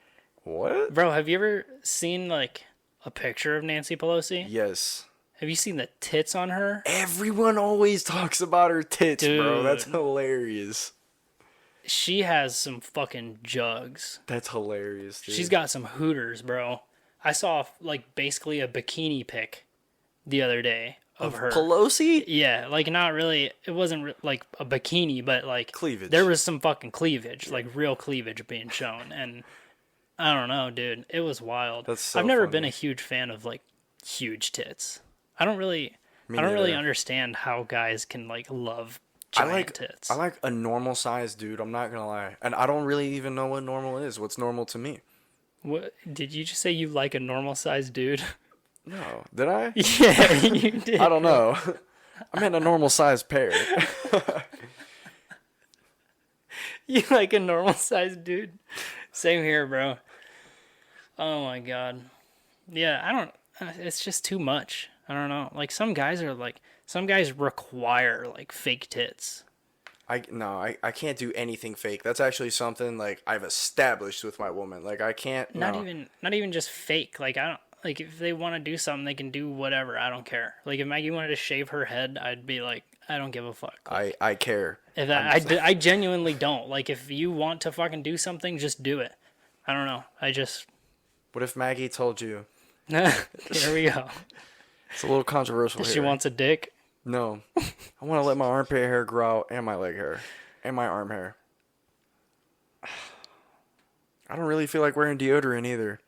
what? Bro, have you ever seen like a picture of Nancy Pelosi? Yes. Have you seen the tits on her? Everyone always talks about her tits, dude, bro. That's hilarious. She has some fucking jugs. That's hilarious, dude. She's got some Hooters, bro. I saw like basically a bikini pic the other day of her. Pelosi? Yeah, like not really. It wasn't like a bikini, but like cleavage. There was some fucking cleavage, like real cleavage being shown, and I don't know, dude. It was wild. That's so I've never funny. been a huge fan of like huge tits. I don't really understand how guys can like love giant tits. I like a normal sized dude. I'm not gonna lie, and I don't really even know what normal is. What's normal to me? What did you just say? You like a normal sized dude? No, did I? Yeah, you did. I don't know. I meant a normal sized pair. You like a normal sized dude? Same here, bro. Oh my god. Yeah, I don't. It's just too much. I don't know. Like some guys require like fake tits. I can't do anything fake. That's actually something like I've established with my woman. Like I can't. Not even just fake. Like I don't like if they want to do something, they can do whatever. I don't care. Like if Maggie wanted to shave her head, I'd be like, I don't give a fuck. Like, I care. If I genuinely don't. Like if you want to fucking do something, just do it. I don't know. What if Maggie told you? Here we go. It's a little controversial here. She wants a dick? No. I want to let my armpit hair grow out and my leg hair and my arm hair. I don't really feel like wearing deodorant either.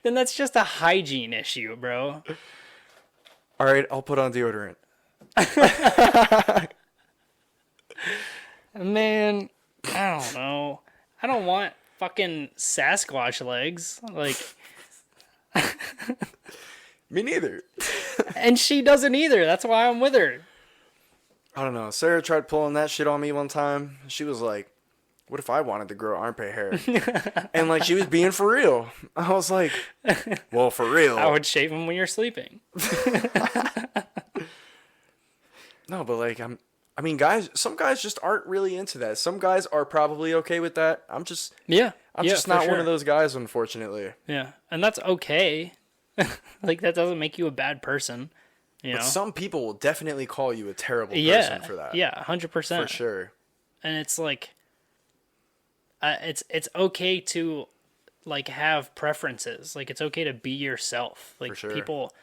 Then that's just a hygiene issue, bro. All right, I'll put on deodorant. Man, I don't know. I don't want fucking Sasquatch legs. Like... Me neither. And she doesn't either. That's why I'm with her. I don't know. Sarah tried pulling that shit on me one time. She was like, what if I wanted to grow armpit hair? And like she was being for real. I was like, well, for real. I would shave them when you're sleeping. No, but like some guys just aren't really into that. Some guys are probably okay with that. I'm just not one of those guys, unfortunately. Yeah. And that's okay. Like that doesn't make you a bad person, you know. Some people will definitely call you a terrible person for that. Yeah, 100%. For sure. And it's like it's okay to like have preferences. Like it's okay to be yourself. Like people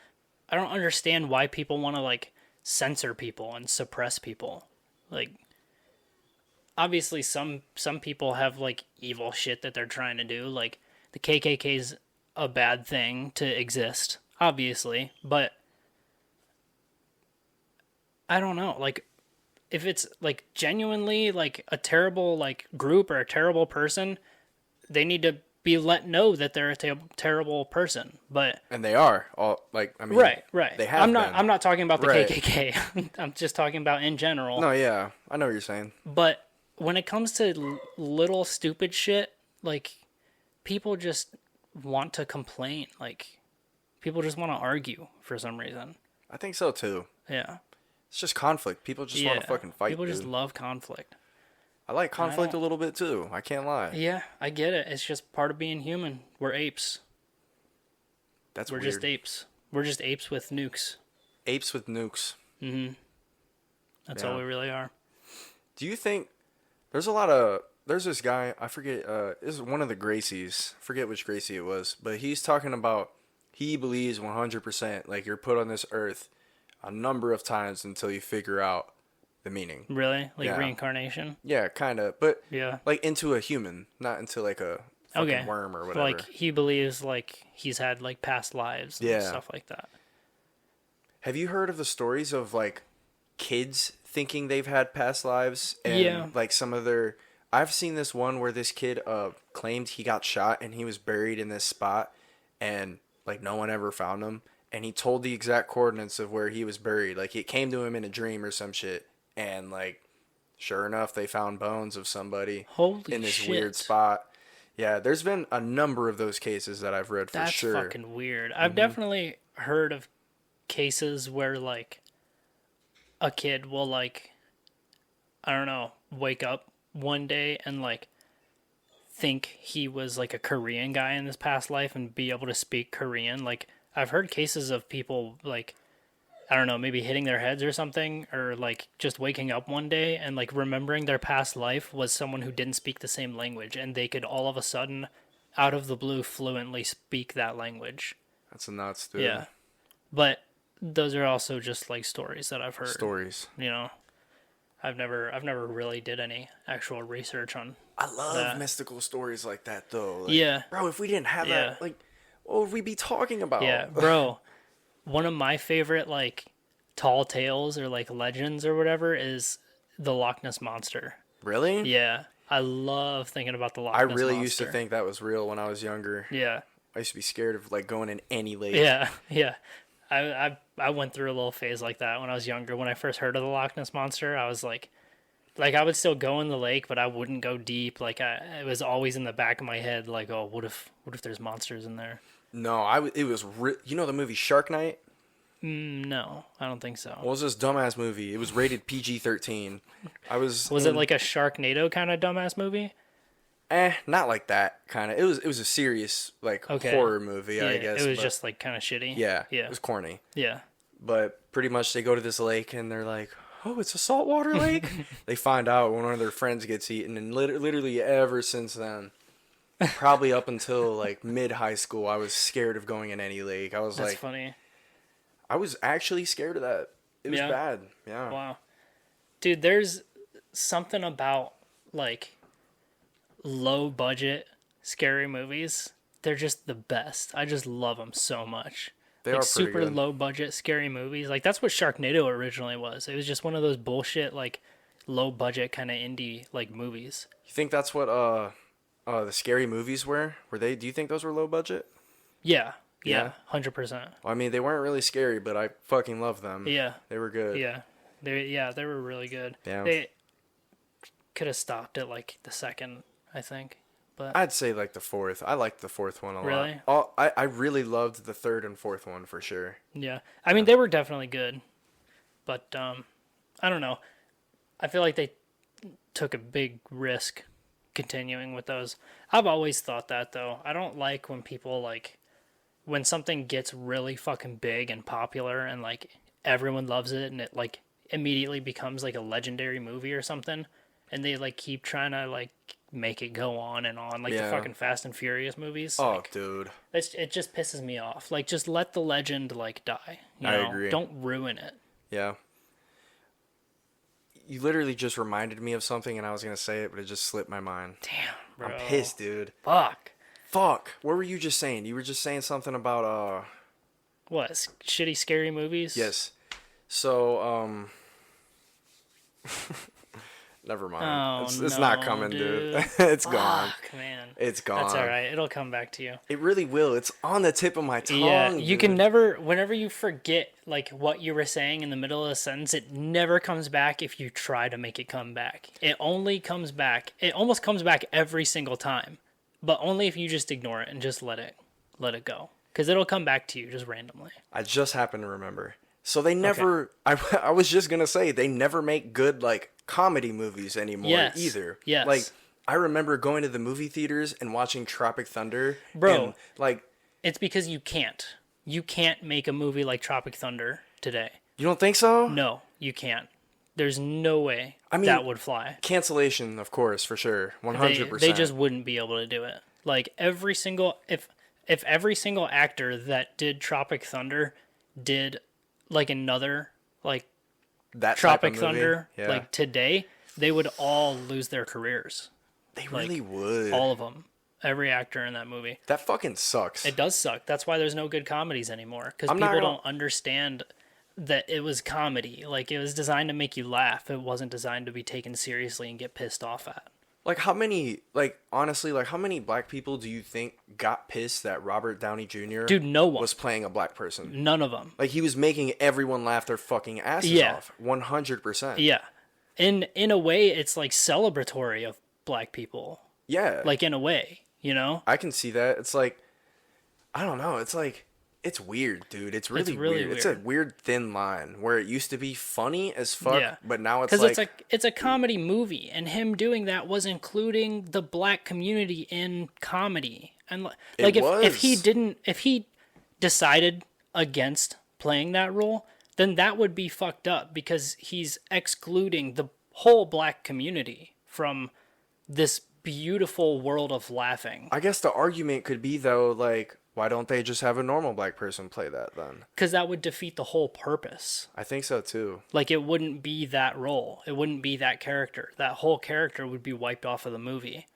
I don't understand why people want to like censor people and suppress people. Like obviously some people have like evil shit that they're trying to do. Like the KKK's a bad thing to exist, obviously, but I don't know, like if it's like genuinely like a terrible like group or a terrible person, they need to be let know that they're a terrible person. And they are all like, I mean, right. They have. I'm not talking about the KKK. I'm just talking about in general. No, yeah, I know what you're saying. But when it comes to little stupid shit, like people just want to complain. Like people just want to argue for some reason. I think so too. Yeah. It's just conflict. People just want to fucking fight. People just love conflict. I like conflict a little bit too. I can't lie. Yeah, I get it. It's just part of being human. We're apes. We're weird. Just apes. We're just apes with nukes. Apes with nukes. Mm-hmm. That's all we really are. Do you think there's this guy, I forget, this is one of the Gracies. I forget which Gracie it was, but he's talking about he believes 100% like you're put on this earth a number of times until you figure out the meaning. Really? Like reincarnation? Yeah, kind of. But yeah, like into a human, not into like a fucking worm or whatever. Like he believes like he's had like past lives and stuff like that. Have you heard of the stories of like kids thinking they've had past lives and like some of their... I've seen this one where this kid claimed he got shot and he was buried in this spot and like no one ever found him. And he told the exact coordinates of where he was buried. Like, it came to him in a dream or some shit. And, like, sure enough, they found bones of somebody in this weird spot. Yeah, there's been a number of those cases that I've read for sure. That's fucking weird. I've definitely heard of cases where, like, a kid will, like, I don't know, wake up one day and, like, think he was, like, a Korean guy in his past life and be able to speak Korean. Like, I've heard cases of people, like, I don't know, maybe hitting their heads or something, or, like, just waking up one day and, like, remembering their past life was someone who didn't speak the same language, and they could all of a sudden, out of the blue, fluently speak that language. That's nuts, dude. Yeah. But those are also just, like, stories that I've heard. Stories. You know? I've never really did any actual research on I love mystical stories like that, though. Like, yeah. Bro, if we didn't have that, like... what would we be talking about? Yeah, bro. One of my favorite, like, tall tales or, like, legends or whatever is the Loch Ness Monster. Really? Yeah. I love thinking about the Loch Ness Monster. I really used to think that was real when I was younger. Yeah. I used to be scared of, like, going in any lake. Yeah, yeah. I went through a little phase like that when I was younger. When I first heard of the Loch Ness Monster, I was like I would still go in the lake, but I wouldn't go deep. Like, it was always in the back of my head, like, oh, what if there's monsters in there? No, it was you know the movie Shark Night? No, I don't think so. What was this dumbass movie? It was rated PG-13. Was it like a Sharknado kind of dumbass movie? Not like that kind of. It was a serious like horror movie, I guess. It was just like kind of shitty. Yeah. Yeah. It was corny. Yeah. But pretty much they go to this lake and they're like, "Oh, it's a saltwater lake." They find out when one of their friends gets eaten, and literally ever since then, probably up until like mid high school, I was scared of going in any lake. I was That's like, funny. I was actually scared of that. It was bad. Yeah. Wow. Dude, there's something about like low budget scary movies. They're just the best. I just love them so much. They like are pretty super good. low budget scary movies. Like that's what Sharknado originally was. It was just one of those bullshit like low budget kind of indie like movies. You think that's what the scary movies were? Were they? Do you think those were low budget? Yeah. Yeah. 100%. Well, I mean, they weren't really scary, but I fucking love them. Yeah. They were good. Yeah. They were really good. Yeah. They could have stopped at like the second, I think. But I'd say like the fourth. I liked the fourth one a Really? lot. I really loved the third and fourth one for sure. yeah. I mean, they were definitely good. But I don't know. I feel like they took a big risk continuing with those. I've always thought that though. I don't like when people like when something gets really fucking big and popular and like everyone loves it and it like immediately becomes like a legendary movie or something and they like keep trying to like make it go on and on like the fucking Fast and Furious movies. Oh, like, dude. it just pisses me off. Like just let the legend like die. I agree. Don't ruin it. Yeah. You literally just reminded me of something and I was going to say it, but it just slipped my mind. Damn, bro. I'm pissed, dude. Fuck. What were you just saying? You were just saying something about What? Shitty scary movies? Yes. So never mind. Oh, it's no, not coming, dude. dude. It's gone. Fuck, man. It's gone. That's all right. It'll come back to you. It really will. It's on the tip of my tongue. Yeah, you dude. can never, whenever you forget like what you were saying in the middle of a sentence, it never comes back if you try to make it come back. It only comes back. It almost comes back every single time, but only if you just ignore it and just let it go. Because it'll come back to you just randomly. I just happen to remember. So they never. Okay. I was just gonna say they never make good like comedy movies anymore either. Yes. Like I remember going to the movie theaters and watching Tropic Thunder. Bro, and, like it's because you can't. You can't make a movie like Tropic Thunder today. You don't think so? No, you can't. There's no way that would fly. Cancellation, of course, for sure, 100%. They just wouldn't be able to do it. Like every single if every single actor that did Tropic Thunder did like another like that Tropic Thunder like today, they would all lose their careers. They really would. All of them. Every actor in that movie. That fucking sucks. It does suck. That's why there's no good comedies anymore. Because people don't understand that it was comedy. Like, it was designed to make you laugh. It wasn't designed to be taken seriously and get pissed off at. Like, honestly, how many black people do you think got pissed that Robert Downey Jr. Dude, no one was playing a black person? None of them. Like, he was making everyone laugh their fucking asses off. 100%. Yeah. In a way, it's, like, celebratory of black people. Yeah. Like, in a way, you know? I can see that. It's like, I don't know. It's like, it's weird, dude. It's really weird. It's a weird thin line where it used to be funny as fuck, but now it's like... Because it's a comedy movie, and him doing that was including the black community in comedy. And like, if he decided against playing that role, then that would be fucked up because he's excluding the whole black community from this beautiful world of laughing. I guess the argument could be, though, like, why don't they just have a normal black person play that then? Because that would defeat the whole purpose. I think so, too. Like, it wouldn't be that role. It wouldn't be that character. That whole character would be wiped off of the movie.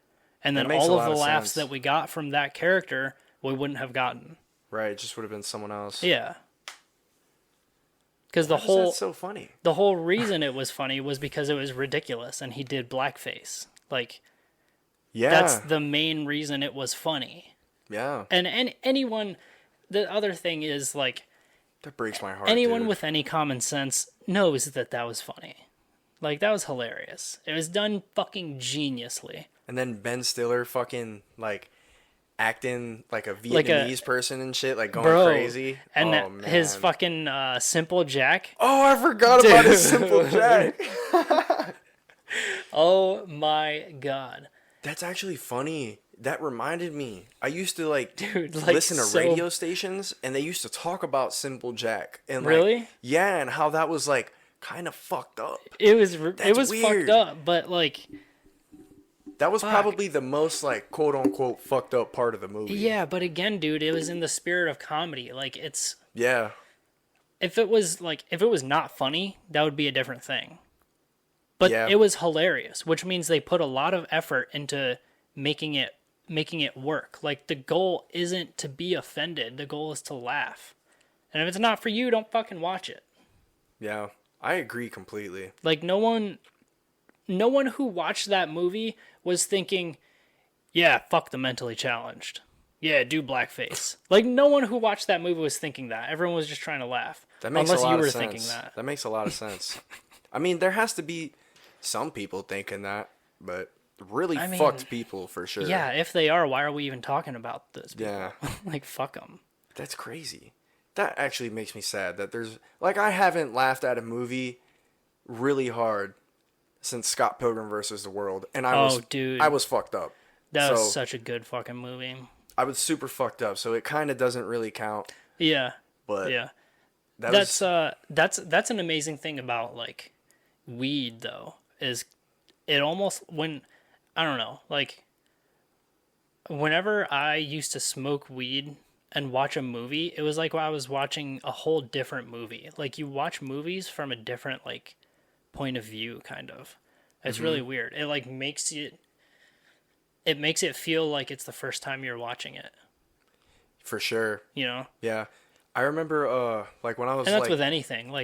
And then all of the laughs that we got from that character, we wouldn't have gotten. Right, it just would have been someone else. Yeah. Because that's so funny. The whole reason it was funny was because it was ridiculous and he did blackface. Like, that's the main reason it was funny. Yeah. And anyone, the other thing is, like... That breaks my heart, anyone with any common sense knows that was funny. Like, that was hilarious. It was done fucking geniusly. And then Ben Stiller fucking, like... acting like a Vietnamese person and shit, like going crazy. And man. his fucking Simple Jack. Oh, I forgot about his Simple Jack. Oh my god. That's actually funny. That reminded me. I used to Dude, listen to radio stations, and they used to talk about Simple Jack. And really? Yeah, and how that was kind of fucked up. It was weird. Fucked up, but that was probably the most quote unquote fucked up part of the movie. Yeah, but again, dude, it was in the spirit of comedy. Yeah. If it was not funny, that would be a different thing. But it was hilarious, which means they put a lot of effort into making it work. The goal isn't to be offended. The goal is to laugh. And if it's not for you, don't fucking watch it. Yeah, I agree completely. No one who watched that movie was thinking, yeah, fuck the mentally challenged. Yeah, do blackface. No one who watched that movie was thinking that. Everyone was just trying to laugh. That makes a lot of sense. Thinking that. That makes a lot of sense. I mean, there has to be some people thinking that, but really fucked people for sure. Yeah, if they are, why are we even talking about this? Yeah. Fuck them. That's crazy. That actually makes me sad that there's... I haven't laughed at a movie really hard since Scott Pilgrim vs. the World, and I was fucked up. That was such a good fucking movie. I was super fucked up, so it kind of doesn't really count. Yeah. But yeah. That's an amazing thing about weed though, is it almost I don't know, whenever I used to smoke weed and watch a movie, it was I was watching a whole different movie. You watch movies from a different point of view, kind of. It's really weird. It makes it feel like it's the first time you're watching it. For sure. You know? Yeah. I remember when I was... And that's with anything.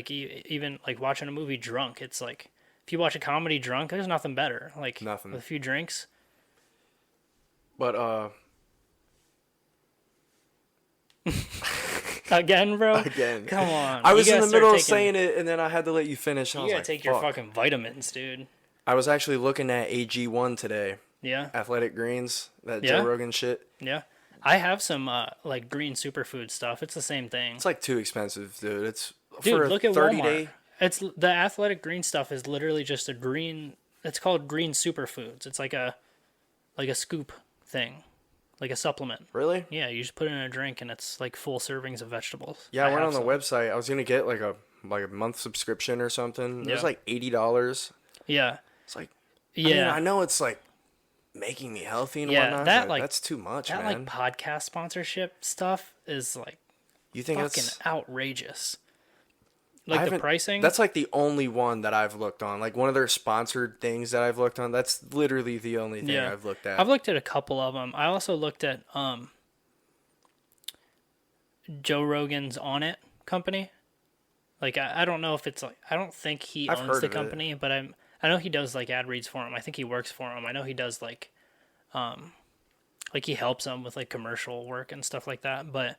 Even watching a movie drunk, it's if you watch a comedy drunk, there's nothing better. Nothing. With a few drinks. But Again, bro? Again. Come on. I was in the middle of saying it, and then I had to let you finish. You gotta take your fucking vitamins, dude. I was actually looking at AG1 today. Yeah. Athletic Greens, that Joe Rogan shit. Yeah. I have some green superfood stuff. It's the same thing. It's too expensive, dude. It's for look at 30 Walmart. Day. It's the Athletic Green stuff is literally just a green. It's called green superfoods. It's like a scoop thing, like a supplement. Really? Yeah, you just put it in a drink and it's full servings of vegetables. Yeah, I went on the website. I was gonna get a month subscription or something. It was $80. Yeah. It's I know it's making me healthy and whatnot. That's too much, that, man. Podcast sponsorship stuff is you think fucking outrageous. The pricing? That's the only one that I've looked on. One of their sponsored things that I've looked on. That's literally the only thing I've looked at. I've looked at a couple of them. I also looked at Joe Rogan's On It company. I don't know if it's I don't think he owns the company, but I know he does ad reads for him. I think he works for him. I know he does he helps them with commercial work and stuff like that. But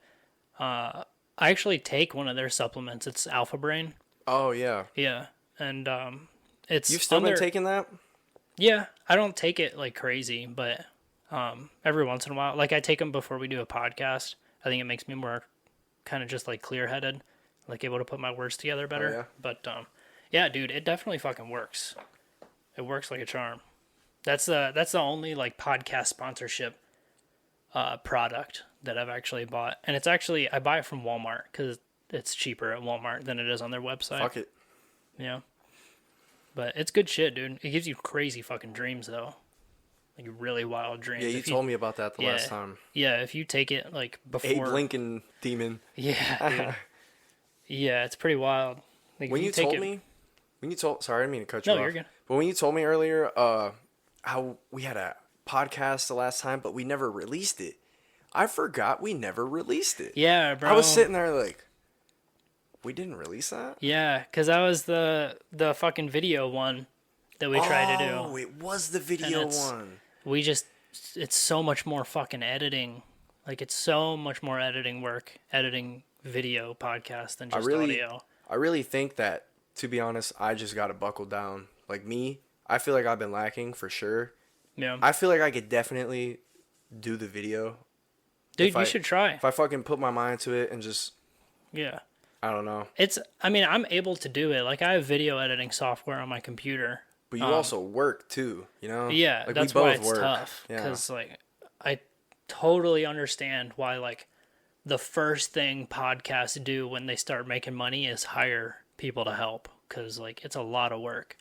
I actually take one of their supplements. It's Alpha Brain. Oh yeah. Yeah, and it's you've still been taking that? Yeah, I don't take it crazy, but every once in a while, I take them before we do a podcast. I think it makes me more kind of just clear headed, able to put my words together better. Oh, yeah. But yeah, dude, it definitely fucking works. It works like a charm. That's the only podcast sponsorship product that I've actually bought, and it's actually I buy it from Walmart because it's cheaper at Walmart than it is on their website. Fuck it. Yeah, but it's good shit, dude. It gives you crazy fucking dreams though, really wild dreams. Yeah, you told me about that the last time. Yeah, if you take it before Abe Lincoln demon. Yeah, dude. Yeah, it's pretty wild. When you told me, sorry, I didn't mean to cut you off. No, you're good. But when you told me earlier, how we had a podcast the last time, but we never released it. I forgot we never released it. Yeah, bro. I was sitting there we didn't release that? Yeah, because that was the fucking video one that we tried to do. Oh, it was the video one. It's so much more fucking editing. It's so much more editing work, editing video podcast than just audio. I really think that, to be honest, I just got to buckle down. I feel I've been lacking for sure. Yeah. I feel I could definitely do the video Dude, you should try. If I fucking put my mind to it and just... Yeah. I don't know. I mean, I'm able to do it. Like, I have video editing software on my computer. But you also work, too, you know? Yeah, like, that's why it's tough. Because, like, I totally understand why, like, the first thing podcasts do when they start making money is hire people to help. Because, like, it's a lot of work.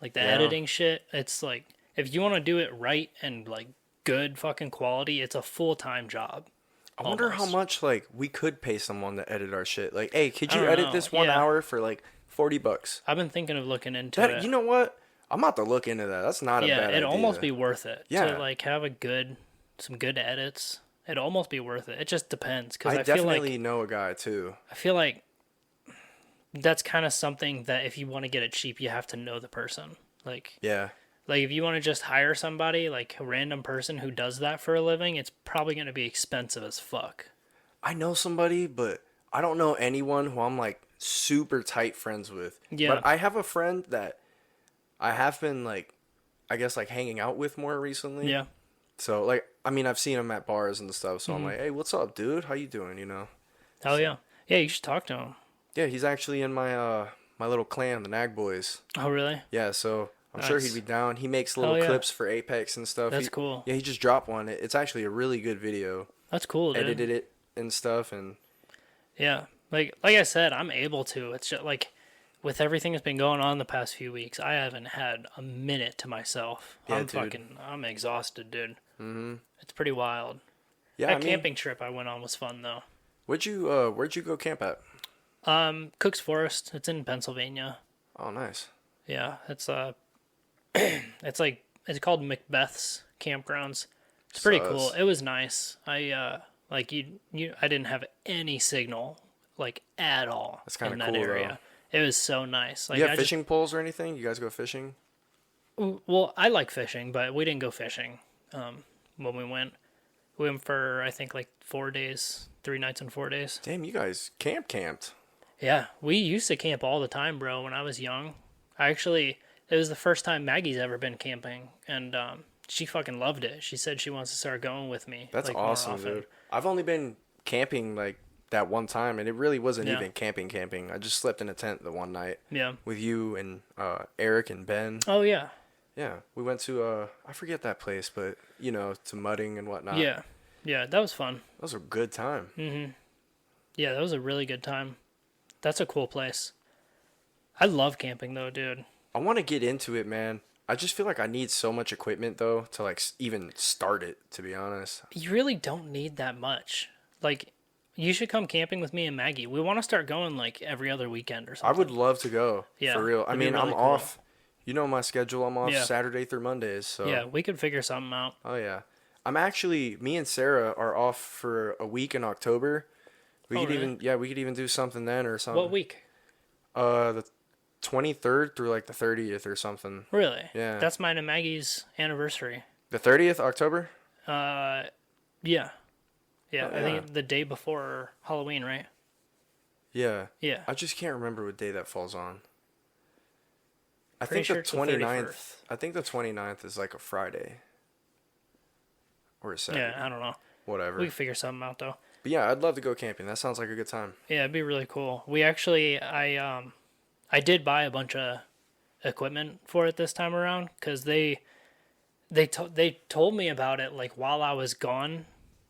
Like, the editing shit, it's, like, if you want to do it right and, like, good fucking quality, it's a full-time job. I wonder how much, like, we could pay someone to edit our shit. Like, hey, could you edit this 1 hour for, like, $40? I've been thinking of looking into it. You know what? I'm about to look into that. That's not a bad idea. Yeah, it'd almost be worth it to, like, have some good edits. It'd almost be worth it. It just depends. Cause I definitely know a guy, too. I feel like that's kind of something that if you want to get it cheap, you have to know the person. Like, yeah. Like, if you want to just hire somebody, like a random person who does that for a living, it's probably going to be expensive as fuck. I know somebody, but I don't know anyone who I'm, like, super tight friends with. Yeah. But I have a friend that I have been, like, I guess, like, hanging out with more recently. Yeah. So, like, I mean, I've seen him at bars and stuff, so I'm like, hey, what's up, dude? How you doing, you know? Hell yeah. Yeah, you should talk to him. Yeah, he's actually in my my little clan, the Nag Boys. Oh, really? Yeah, so I'm sure he'd be down. He makes little clips for Apex and stuff. That's cool. Yeah, he just dropped one. It's actually a really good video. That's cool, dude. Edited it and stuff, and... Yeah, like I said, I'm able to. It's just, like, with everything that's been going on the past few weeks, I haven't had a minute to myself. Yeah, I'm exhausted, dude. Mm-hmm. It's pretty wild. Yeah, that camping trip I went on was fun, though. Where'd you go camp at? Cook's Forest. It's in Pennsylvania. Oh, nice. Yeah, it's it's called Macbeth's Campgrounds. It's pretty cool. It was nice. I didn't have any signal, like, at all. That's kind of cool, area. Though. It was so nice. Like, you have fishing poles or anything? You guys go fishing? Well, I like fishing, but we didn't go fishing when we went. We went for, I think, like 4 days, 3 nights and 4 days. Damn, you guys camped. Yeah, we used to camp all the time, bro, when I was young. It was the first time Maggie's ever been camping, and she fucking loved it. She said she wants to start going with me. That's like, awesome, dude. I've only been camping, like, that one time, and it really wasn't even camping. I just slept in a tent the one night. Yeah. With you and Eric and Ben. Oh, yeah. Yeah. We went to, I forget that place, but, you know, to mudding and whatnot. Yeah. Yeah, that was fun. That was a good time. Mm-hmm. Yeah, that was a really good time. That's a cool place. I love camping, though, dude. I want to get into it, man. I just feel like I need so much equipment, though, to, like, even start it, to be honest. You really don't need that much. Like, you should come camping with me and Maggie. We want to start going, like, every other weekend or something. I would love to go, for real. I mean, really I'm off. You know my schedule. I'm off Saturday through Mondays, so... Yeah, we could figure something out. Oh, yeah. Me and Sarah are off for a week in October. We could even do something then or something. What week? The 23rd through, like, the 30th or something. Really? Yeah. That's mine and Maggie's anniversary. The 30th, October? Yeah. Yeah, I think the day before Halloween, right? Yeah. Yeah. I just can't remember what day that falls on. I think the 29th. I think the 29th is like a Friday. Or a Saturday. Yeah, I don't know. Whatever. We can figure something out, though. But yeah, I'd love to go camping. That sounds like a good time. Yeah, it'd be really cool. We actually, I did buy a bunch of equipment for it this time around because they told me about it like while I was gone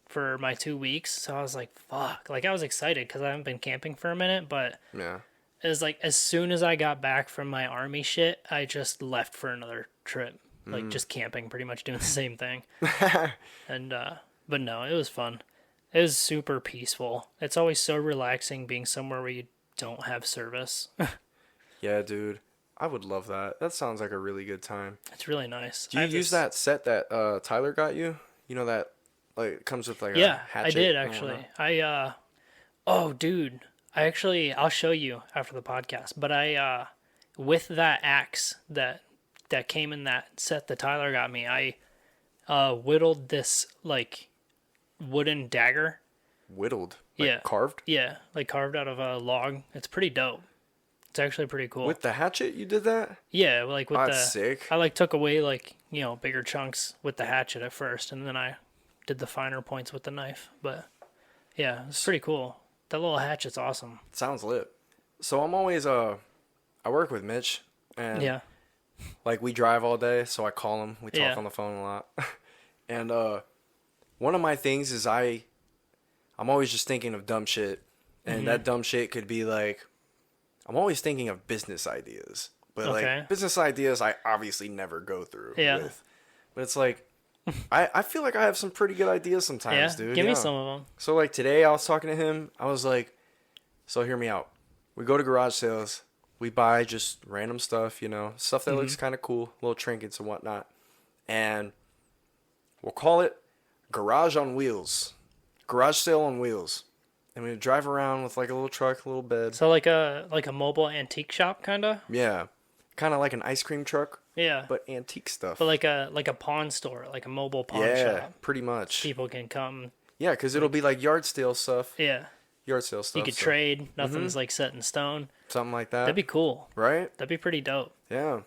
for my 2 weeks. So I was like, fuck. Like, I was excited because I haven't been camping for a minute, but yeah, it was like as soon as I got back from my army shit, I just left for another trip. Like, just camping, pretty much doing the same thing. And but no, it was fun. It was super peaceful. It's always so relaxing being somewhere where you don't have service. Yeah, dude. I would love that. That sounds like a really good time. It's really nice. Do you use that set that Tyler got you? You know that, like, it comes with like a hatchet? I did actually. Oh, dude. I'll show you after the podcast. But with that axe that came in that set that Tyler got me, I whittled this like wooden dagger. Whittled? Like carved? Yeah, like carved out of a log. It's pretty dope. It's actually pretty cool. With the hatchet, you did that? Yeah, like with that's sick. I like took away like, you know, bigger chunks with the hatchet at first, and then I did the finer points with the knife. But yeah, it's pretty cool. That little hatchet's awesome. Sounds lit. So I'm always I work with Mitch, and Yeah. like we drive all day, so I call him. We talk on the phone a lot. And one of my things is I'm always just thinking of dumb shit, and that dumb shit could be like, I'm always thinking of business ideas, but like business ideas I obviously never go through with. But it's like, I feel like I have some pretty good ideas sometimes, dude. Give me some of them. So like today I was talking to him. I was like, so hear me out. We go to garage sales. We buy just random stuff, you know, stuff that looks kind of cool, little trinkets and whatnot. And we'll call it Garage on Wheels. Garage sale on wheels. And we drive around with like a little truck, a little bed. So like a mobile antique shop kind of? Yeah. Kind of like an ice cream truck. Yeah. But antique stuff. But like a pawn store, like a mobile pawn shop. Yeah, pretty much. People can come. Yeah, because it'll be like yard sale stuff. Yeah. Yard sale stuff. You could trade. Nothing's like set in stone. Something like that. That'd be cool. Right? That'd be pretty dope. Yeah.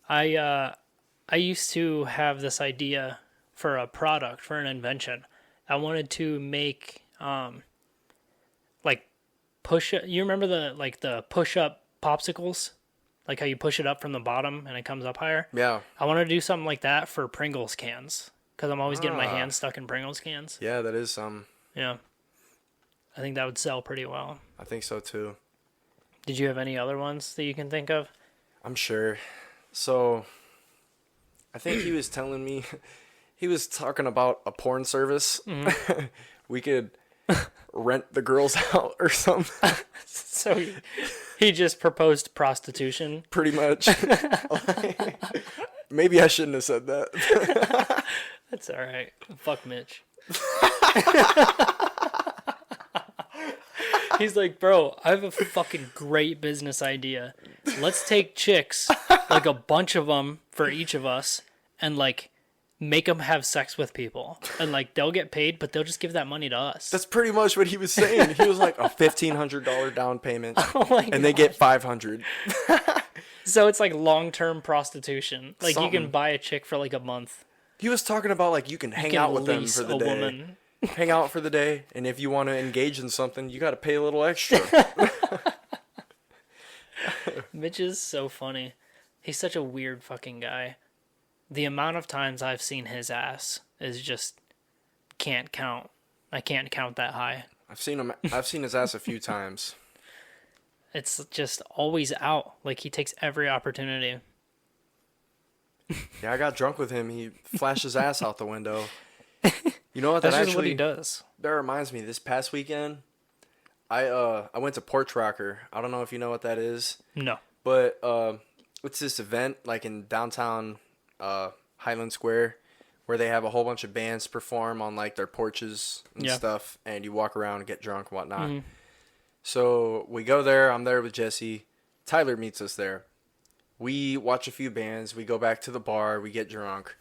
I used to have this idea for a product, for an invention. I wanted to make like you remember the push up popsicles? Like how you push it up from the bottom and it comes up higher? Yeah. I wanted to do something like that for Pringles cans because I'm always getting my hands stuck in Pringles cans. Yeah, that is Yeah. I think that would sell pretty well. I think so too. Did you have any other ones that you can think of? I'm sure. So, I think he was telling me, he was talking about a porn service. We could rent the girls out or something. So he just proposed prostitution. Pretty much. Maybe I shouldn't have said that. That's all right. Fuck Mitch. He's like, bro, I have a fucking great business idea. Let's take chicks, like a bunch of them for each of us, and like make them have sex with people. And like they'll get paid, but they'll just give that money to us. That's pretty much what he was saying. He was like a $1,500 down payment, and they get $500. So it's like long-term prostitution. Like you can buy a chick for like a month. He was talking about like you can hang out with them for the day. Woman. Hang out for the day, and if you want to engage in something, you got to pay a little extra. Mitch is so funny. He's such a weird fucking guy. The amount of times I've seen his ass is just can't count. I can't count that high. I've seen his ass a few times. It's just always out. Like he takes every opportunity. Yeah, I got drunk with him. He flashed his ass out the window. You know what? That's just what he does. That reminds me. This past weekend, I went to Porch Rocker. I don't know if you know what that is. No. But it's this event like in downtown Highland Square where they have a whole bunch of bands perform on like their porches and stuff, and you walk around and get drunk and whatnot. Mm-hmm. So we go there. I'm there with Jesse. Tyler meets us there. We watch a few bands. We go back to the bar. We get drunk.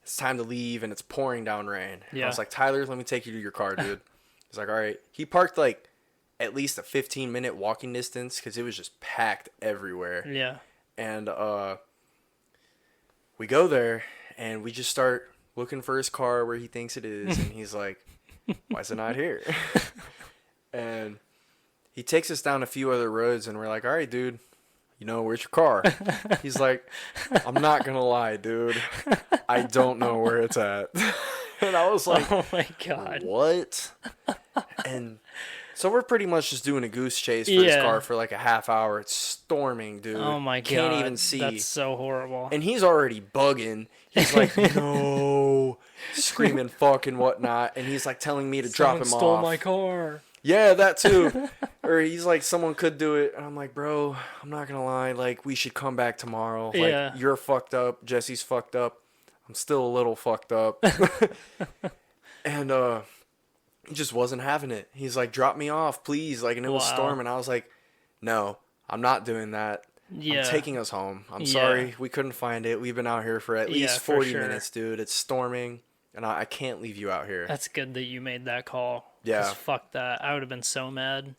It's time to leave, and it's pouring down rain. Yeah. I was like, Tyler, let me take you to your car, dude. He's like, all right. He parked like at least a 15-minute walking distance because it was just packed everywhere. Yeah. And we go there, and we just start looking for his car where he thinks it is, and he's like, why is it not here? And he takes us down a few other roads, and we're like, all right, dude, you know, where's your car? He's like, I'm not going to lie, dude. I don't know where it's at. And I was like, oh my God. What? And so we're pretty much just doing a goose chase for his car for like a half hour. It's storming, dude. Oh my God. Can't even see. That's so horrible. And he's already bugging. He's like, no, screaming fuck and whatnot. And he's like telling me to drop him off. Someone stole my car. Yeah, that too. Or he's like, someone could do it. And I'm like, bro, I'm not going to lie. Like, we should come back tomorrow. Like, you're fucked up. Jesse's fucked up. I'm still a little fucked up. And he just wasn't having it. He's like, drop me off, please. Like, and it was storming. I was like, no, I'm not doing that. Yeah. I'm taking us home. I'm sorry. We couldn't find it. We've been out here for at least 40 minutes, dude. It's storming. And I can't leave you out here. That's good that you made that call. Yeah. 'Cause fuck that. I would have been so mad.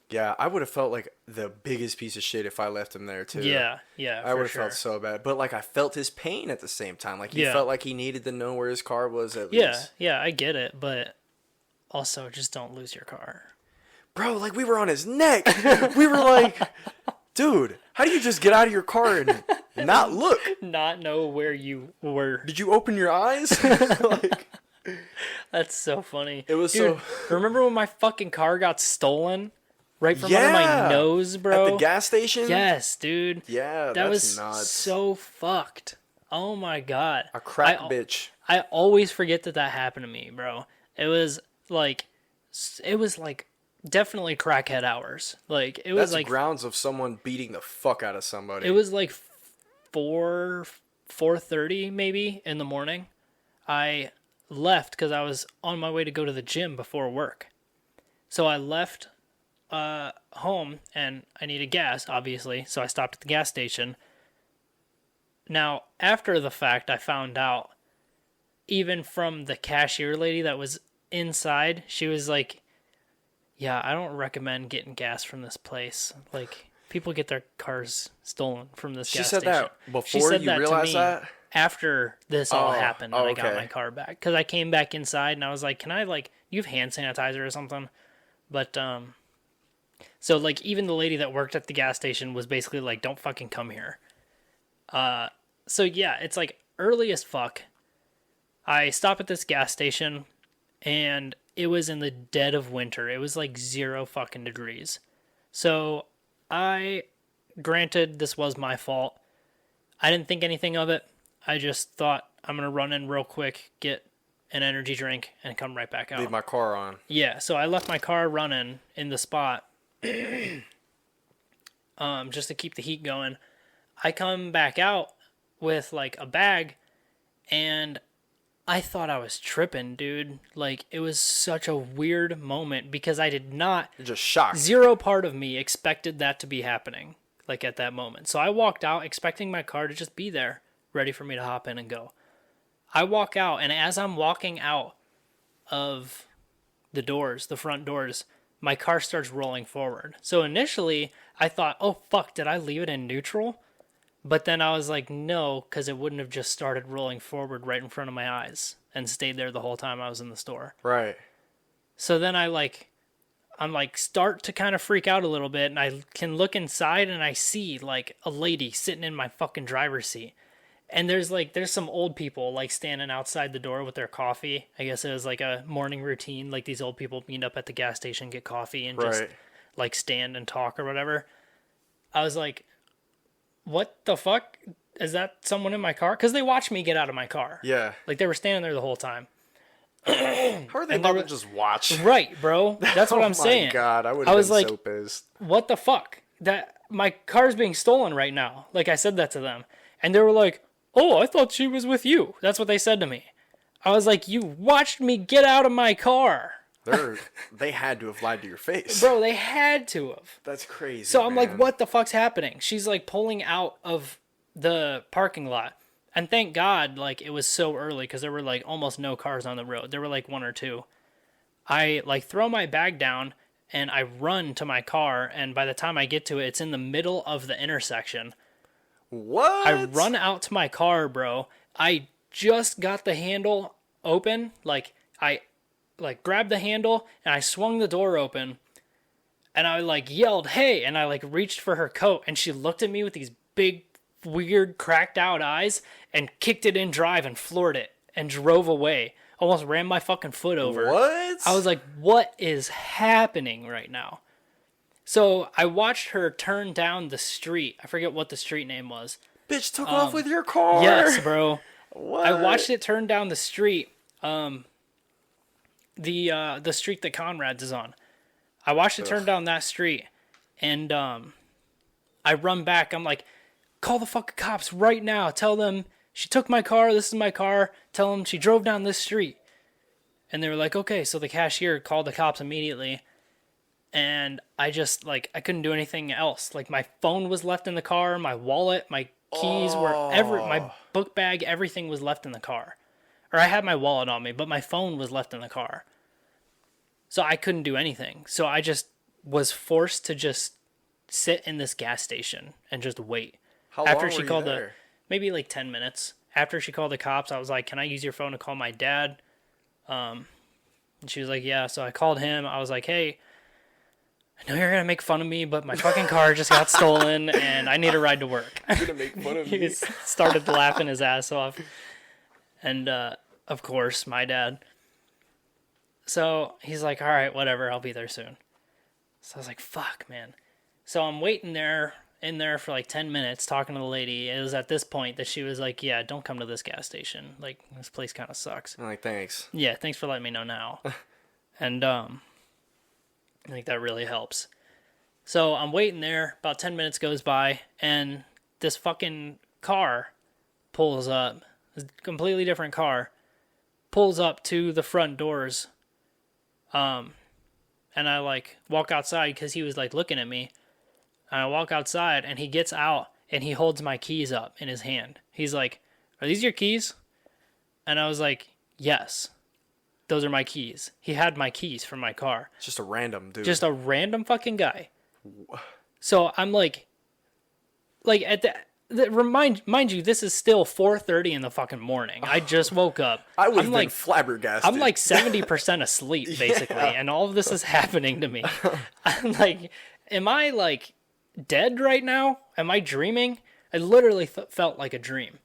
Yeah, I would have felt like the biggest piece of shit if I left him there too. Yeah, I would have felt so bad. But like I felt his pain at the same time. Like he felt like he needed to know where his car was at least. Yeah, I get it, but also just don't lose your car. Bro, like we were on his neck. We were like, dude, how do you just get out of your car and not look? Not know where you were. Did you open your eyes? Like, that's so funny. It was Dude, remember when my fucking car got stolen? Right from under my nose, bro. At the gas station? Yes, dude. Yeah, that was nuts. So fucked. Oh my god. A crack bitch. I always forget that happened to me, bro. It was like definitely crackhead hours. Like it was like grounds of someone beating the fuck out of somebody. It was like 4:30 maybe in the morning. I left because I was on my way to go to the gym before work. So I left home and I needed gas, obviously. So I stopped at the gas station. Now, after the fact, I found out, even from the cashier lady that was inside, she was like, yeah, I don't recommend getting gas from this place. Like, people get their cars stolen from this gas station. She said that before you realized that? After this all happened, and I got my car back. Because I came back inside and I was like, can I, like, you have hand sanitizer or something? But, so, like, even the lady that worked at the gas station was basically like, don't fucking come here. So, yeah, it's, like, early as fuck. I stop at this gas station, and it was in the dead of winter. It was, like, 0 fucking degrees. So, granted, this was my fault. I didn't think anything of it. I just thought, I'm going to run in real quick, get an energy drink, and come right back out. Leave my car on. Yeah, so I left my car running in the spot just to keep the heat going. I come back out with, like, a bag, and I thought I was tripping, dude. Like, it was such a weird moment because I did not... You're just shocked. 0 part of me expected that to be happening, like, at that moment. So I walked out expecting my car to just be there, ready for me to hop in and go. I walk out, and as I'm walking out of the doors, the front doors, my car starts rolling forward. So initially, I thought, oh, fuck, did I leave it in neutral? But then I was like, no, because it wouldn't have just started rolling forward right in front of my eyes and stayed there the whole time I was in the store. Right. So then I'm start to kind of freak out a little bit, and I can look inside, and I see, like, a lady sitting in my fucking driver's seat. And there's some old people, like, standing outside the door with their coffee. I guess it was, like, a morning routine. Like, these old people meet up at the gas station, get coffee, and just, like, stand and talk or whatever. I was like, what the fuck? Is that someone in my car? Because they watched me get out of my car. Yeah. Like, they were standing there the whole time. How are they about to just watch? Right, bro. That's what I'm saying. Oh, my God. I would have been like, so pissed. What the fuck? My car's being stolen right now. Like, I said that to them. And they were like, oh, I thought she was with you. That's what they said to me. I was like, you watched me get out of my car. They had to have lied to your face. Bro, they had to have. That's crazy. So I'm like, what the fuck's happening? She's like pulling out of the parking lot. And thank God, like, it was so early because there were like almost no cars on the road. There were like 1 or 2. I like throw my bag down and I run to my car. And by the time I get to it, it's in the middle of the intersection. What? I run out to my car, bro. I just got the handle open. Like, I grabbed the handle and I swung the door open and I like yelled, hey, and I like reached for her coat and she looked at me with these big, weird, cracked out eyes and kicked it in drive and floored it and drove away. Almost ran my fucking foot over. What? I was like, what is happening right now? So I watched her turn down the street. I forget what the street name was. Bitch took off with your car. Yes, bro. What? I watched it turn down the street. The street that Conrad's is on. I watched it turn down that street, and I run back. I'm like, call the fucking cops right now. Tell them she took my car. This is my car. Tell them she drove down this street. And they were like, okay. So the cashier called the cops immediately. And I just, like, I couldn't do anything else. Like, my phone was left in the car, my wallet, my keys my book bag, everything was left in the car. Or I had my wallet on me, but my phone was left in the car. So I couldn't do anything. So I just was forced to just sit in this gas station and just wait. How long were you there? Maybe like 10 minutes. After she called the cops, I was like, can I use your phone to call my dad? And she was like, yeah. So I called him. I was like, hey, I know you're going to make fun of me, but my fucking car just got stolen and I need a ride to work. You're going to make fun of me? He started laughing his ass off. And, of course, my dad. So he's like, all right, whatever. I'll be there soon. So I was like, fuck, man. So I'm waiting in there for like 10 minutes talking to the lady. It was at this point that she was like, yeah, don't come to this gas station. Like, this place kind of sucks. I'm like, thanks. Yeah, thanks for letting me know now. And I think that really helps. So I'm waiting there. About 10 minutes goes by, and this fucking car pulls up. A completely different car. Pulls up to the front doors. And I, like, walk outside because he was, like, looking at me. And I walk outside, and he gets out, and he holds my keys up in his hand. He's like, are these your keys? And I was like, yes. Those are my keys. He had my keys from my car. It's just a random dude. Just a random fucking guy. So I'm like at mind you, this is still 4:30 in the fucking morning. I just woke up. I would have been flabbergasted. I'm like 70% asleep, basically, and all of this is happening to me. I'm like, am I like dead right now? Am I dreaming? I literally felt like a dream.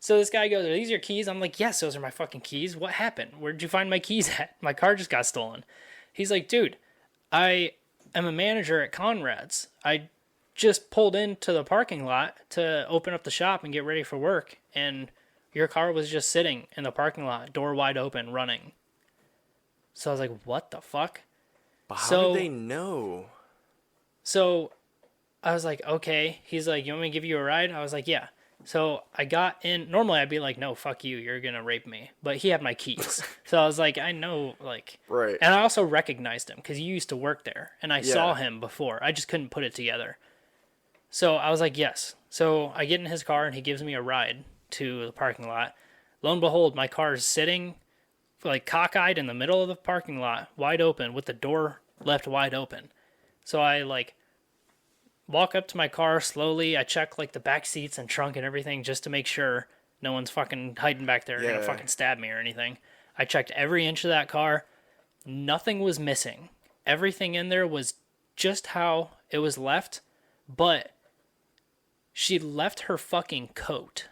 So this guy goes, are these your keys? I'm like, yes, those are my fucking keys. What happened? Where'd you find my keys at? My car just got stolen. He's like, dude, I am a manager at Conrad's. I just pulled into the parking lot to open up the shop and get ready for work, and your car was just sitting in the parking lot, door wide open, running. So I was like, what the fuck? But how did they know? So I was like, okay. He's like, you want me to give you a ride? I was like, yeah. So I got in. Normally I'd be like, no, fuck you. You're going to rape me. But he had my keys. So I was like, I know, like. Right. And I also recognized him because he used to work there. And I saw him before. I just couldn't put it together. So I was like, yes. So I get in his car and he gives me a ride to the parking lot. Lo and behold, my car is sitting like cockeyed in the middle of the parking lot, wide open, with the door left wide open. So I like walk up to my car slowly. I check like the back seats and trunk and everything just to make sure no one's fucking hiding back there gonna fucking stab me or anything. I checked every inch of that car. Nothing was missing. Everything in there was just how it was left, but she left her fucking coat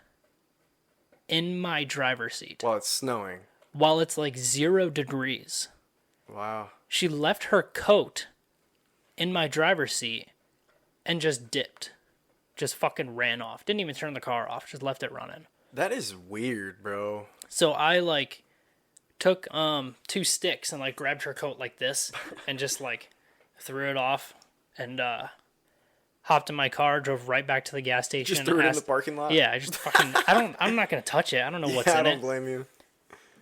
in my driver's seat. While it's snowing. While it's like 0 degrees. Wow. She left her coat in my driver's seat and just dipped. Just fucking ran off. Didn't even turn the car off. Just left it running. That is weird, bro. So I like took 2 sticks and like grabbed her coat like this and just like threw it off and hopped in my car, drove right back to the gas station. Just threw it in the parking lot? Yeah, I just fucking I'm not gonna touch it. I don't know what's in it. I don't blame you.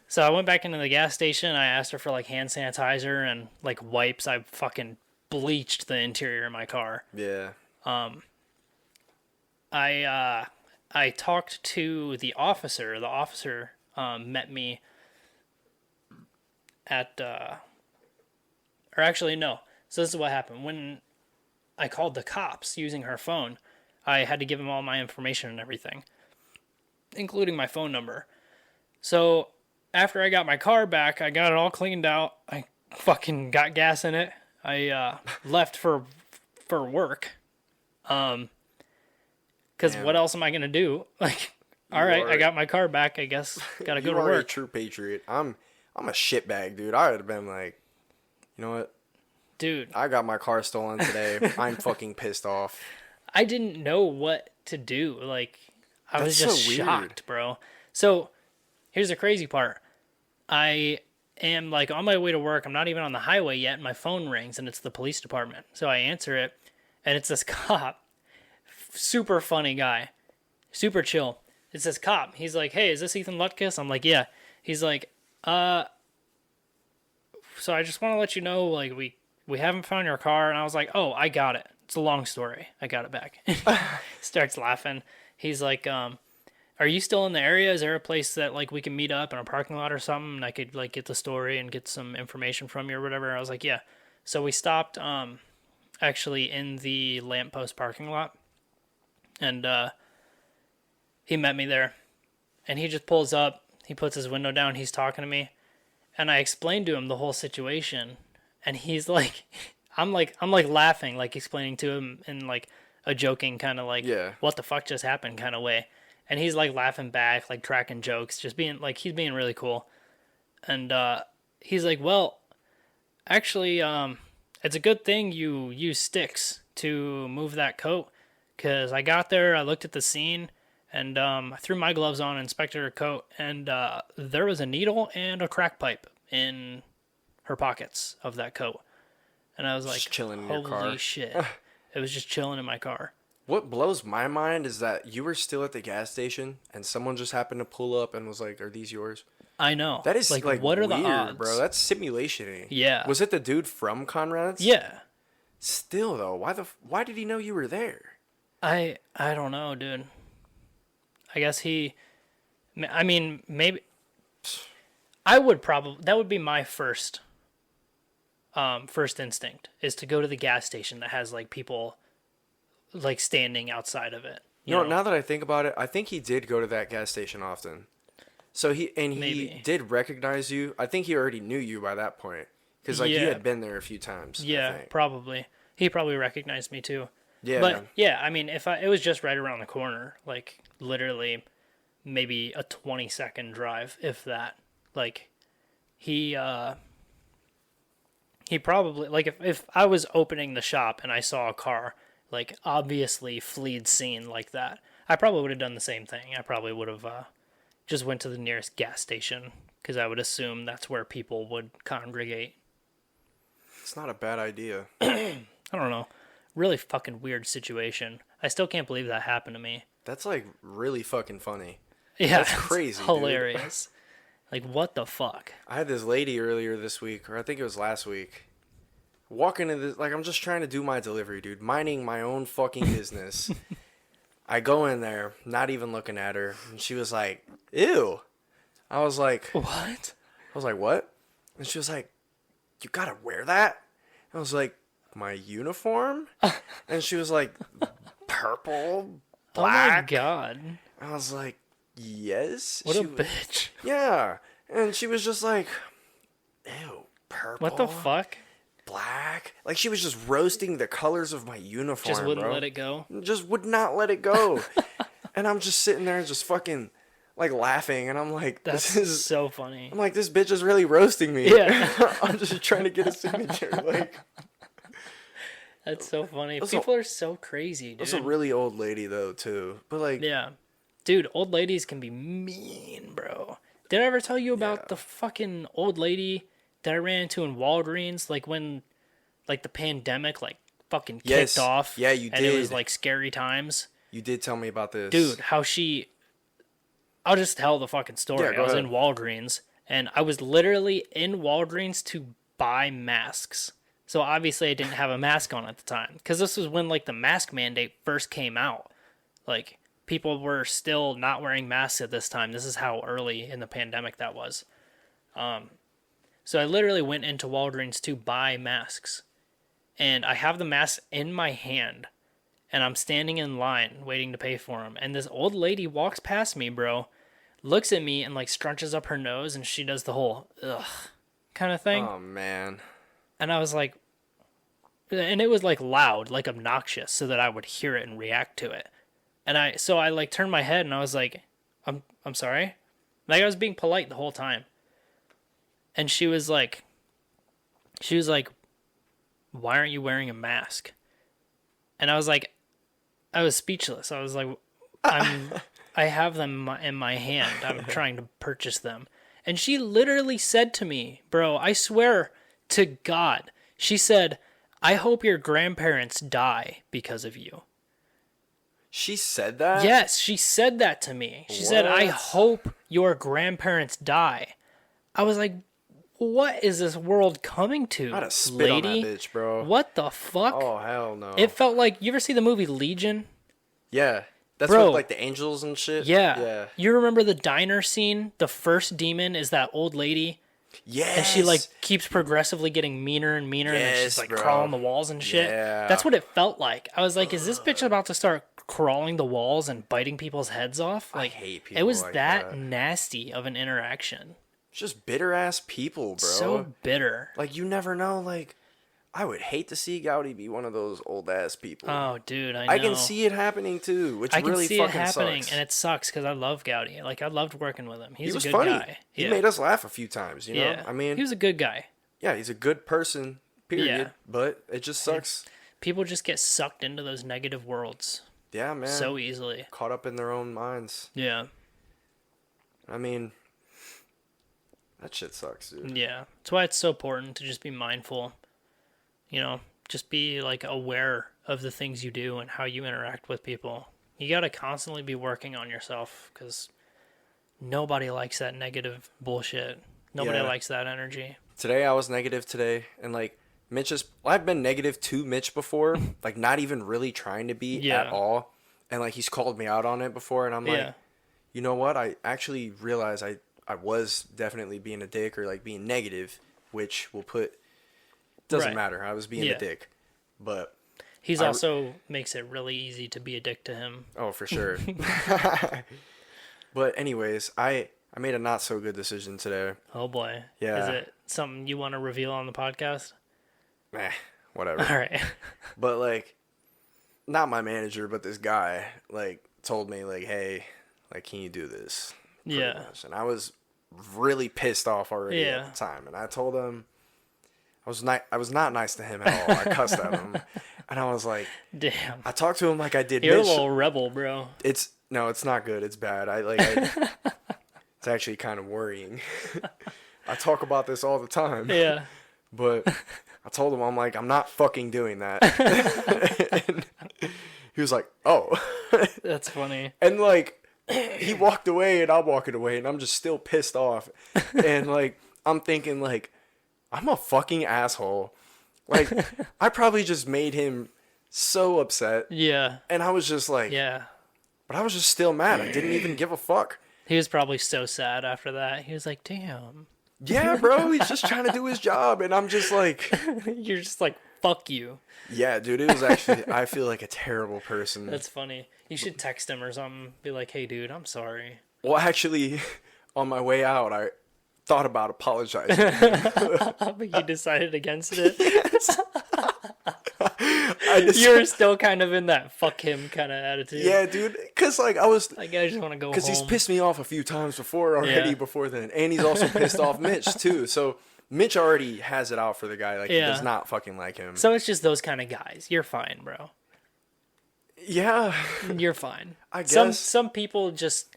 So I went back into the gas station. I asked her for like hand sanitizer and like wipes. I fucking bleached the interior of my car. Yeah. I talked to the officer. The officer met me at or actually no. So this is what happened. When I called the cops using her phone, I had to give them all my information and everything, including my phone number. So after I got my car back, I got it all cleaned out. I fucking got gas in it. I left for work. Because what else am I going to do? Like, all right, I got my car back. I guess got to go to work. You are a true patriot. I'm a shitbag, dude. I would have been like, you know what? Dude. I got my car stolen today. I'm fucking pissed off. I didn't know what to do. Like, I was just so shocked, bro. So, here's the crazy part. I am, like, on my way to work. I'm not even on the highway yet. And my phone rings, and it's the police department. So, I answer it, and it's this cop. Super funny guy. Super chill. It's this cop. He's like, hey, is this Ethan Lutkus? I'm like, yeah. He's like, so I just want to let you know, like, we haven't found your car. And I was like, oh, I got it. It's a long story. I got it back. Starts laughing. He's like, are you still in the area? Is there a place that like we can meet up in a parking lot or something? And I could like get the story and get some information from you or whatever. I was like, yeah. So we stopped actually in the lamppost parking lot. And he met me there. And he just pulls up. He puts his window down. He's talking to me. And I explained to him the whole situation. And he's like, I'm like laughing, like explaining to him in like a joking kind of like, what the fuck just happened kind of way. And he's like laughing back, like cracking jokes, just being like, he's being really cool. And he's like, well, actually, it's a good thing you use sticks to move that coat. Because I got there, I looked at the scene, and I threw my gloves on and inspected her coat. And there was a needle and a crack pipe in her pockets of that coat. And I was like, chilling in your car. Holy shit. It was just chilling in my car. What blows my mind is that you were still at the gas station and someone just happened to pull up and was like, "Are these yours?" I know. That is like what weird, are the odds, bro? That's simulation-y. Yeah. Was it the dude from Conrad's? Yeah. Still though, why did he know you were there? I don't know, dude. I guess I mean, maybe I would probably, that would be my first instinct is to go to the gas station that has like people like standing outside of it. You know, now that I think about it, I think he did go to that gas station often. So he did recognize you. I think he already knew you by that point because like you had been there a few times. Yeah, probably. He probably recognized me too. Yeah, but man. yeah, I mean, it was just right around the corner, like literally, maybe a 20-second drive, if that. Like, he probably, like if I was opening the shop and I saw a car, like obviously fleed scene like that, I probably would have done the same thing. I probably would have just went to the nearest gas station because I would assume that's where people would congregate. It's not a bad idea. I don't know. Really fucking weird situation. I still can't believe that happened to me. That's like really fucking funny. Yeah, that's crazy. Hilarious. Like, what the fuck? I had this lady earlier this week, or I think it was last week, walking in this, like, I'm just trying to do my delivery, dude, minding my own fucking business. I go in there, not even looking at her, and she was like, "Ew." I was like, "What?" I was like, "What?" And she was like, "You gotta wear that?" I was like, "My uniform?" And she was like, "Purple, black." Oh my god. I was like, "Yes." What a bitch. Yeah. And she was just like, "Ew, purple. What the fuck?" Black. Like, she was just roasting the colors of my uniform, just wouldn't let it go. Just would not let it go. And I'm just sitting there just fucking, like, laughing. And I'm like, this is so funny. I'm like, this bitch is really roasting me. Yeah. I'm just trying to get a signature. Like, that's so funny. People are so crazy, dude. That's a really old lady, though, too. But, like... Yeah. Dude, old ladies can be mean, bro. Did I ever tell you about the fucking old lady that I ran into in Walgreens, like when, like the pandemic, like fucking kicked off? Yeah, you did. And it was like scary times. You did tell me about this. Dude, how I'll just tell the fucking story. Yeah, I was ahead. in Walgreens, and I was literally in Walgreens to buy masks. So obviously I didn't have a mask on at the time. Because this was when like the mask mandate first came out. Like, people were still not wearing masks at this time. This is how early in the pandemic that was. So I literally went into Walgreens to buy masks. And I have the mask in my hand. And I'm standing in line waiting to pay for them. And this old lady walks past me, bro. Looks at me and like scrunches up her nose. And she does the whole ugh kind of thing. Oh, man. And I was like... And it was like loud, like obnoxious. So that I would hear it and react to it. And I like turned my head and I was like, I'm sorry. Like, I was being polite the whole time. And she was like, why aren't you wearing a mask? And I was like, I was speechless. I was like, I have them in my hand. I'm trying to purchase them. And she literally said to me, bro, I swear to God, she said, I hope your grandparents die because of you. She said that? Yes, she said that to me. She said, I hope your grandparents die. I was like, what is this world coming to, I'd have spit lady? on that bitch, bro. What the fuck? Oh, hell no. It felt like, you ever see the movie Legion? Yeah. That's Bro, with, like, the angels and shit? Yeah. You remember the diner scene? The first demon is that old lady Yes. And she like keeps progressively getting meaner and meaner, and then she's like crawling the walls and shit. Yeah. That's what it felt like. I was like, is this bitch about to start crawling the walls and biting people's heads off? Like, I hate people. It was like that nasty of an interaction. Just bitter ass people, bro. So bitter. Like, you never know. Like, I would hate to see Gowdy be one of those old ass people. Oh, dude, I know. I can see it happening too, which I can really see fucking it happening, sucks. And it sucks because I love Gowdy. Like, I loved working with him. He was a good funny. guy. He made us laugh a few times, you know? Yeah. I mean, he was a good guy. yeah, he's a good person, period. Yeah. But it just sucks. People just get sucked into those negative worlds. Yeah, man. So easily. Caught up in their own minds. Yeah. I mean, that shit sucks, dude. Yeah. That's why it's so important to just be mindful. You know, just be like aware of the things you do and how you interact with people. You got to constantly be working on yourself because nobody likes that negative bullshit. Nobody likes that energy. Today I was negative today, and like I've been negative to Mitch before, like not even really trying to be at all, and like he's called me out on it before, and I'm like, you know what? I actually realized I was definitely being a dick or like being negative, which will doesn't matter. I was being a dick, but he's also makes it really easy to be a dick to him. Oh, for sure. But anyways, I made a not so good decision today. Oh boy. Yeah. Is it something you want to reveal on the podcast? Whatever. All right. But like, not my manager, but this guy like told me like, hey, like, can you do this? Yeah. Much. And I was really pissed off already at the time, and I told him I was not nice to him at all. I cussed at him, and I was like, damn. I talked to him like I did. You're Mitch. a little rebel, bro. It's not good. It's bad. It's actually kind of worrying. I talk about this all the time. Yeah. But I told him, I'm like, I'm not fucking doing that. And he was like, oh. That's funny. And like, he walked away and I'm walking away and I'm just still pissed off. And like, I'm thinking like, I'm a fucking asshole. Like, I probably just made him so upset. Yeah. And I was just like, but I was just still mad. I didn't even give a fuck. He was probably so sad after that. He was like, damn. Yeah, bro. He's just trying to do his job. And I'm just like. You're just like, fuck you. Yeah, dude. It was actually, I feel like a terrible person. That's funny. You should text him or something. Be like, hey, dude, I'm sorry. Well, actually, on my way out, I thought about apologizing. But you decided against it? You were still kind of in that fuck him kind of attitude. Yeah, dude. Because, like, I was... Like, I just want to go home. Because he's pissed me off a few times before already before then. And he's also pissed off Mitch, too. So, Mitch already has it out for the guy. Like, he does not fucking like him. So, it's just those kind of guys. You're fine, bro. Yeah. You're fine. I guess. Some people just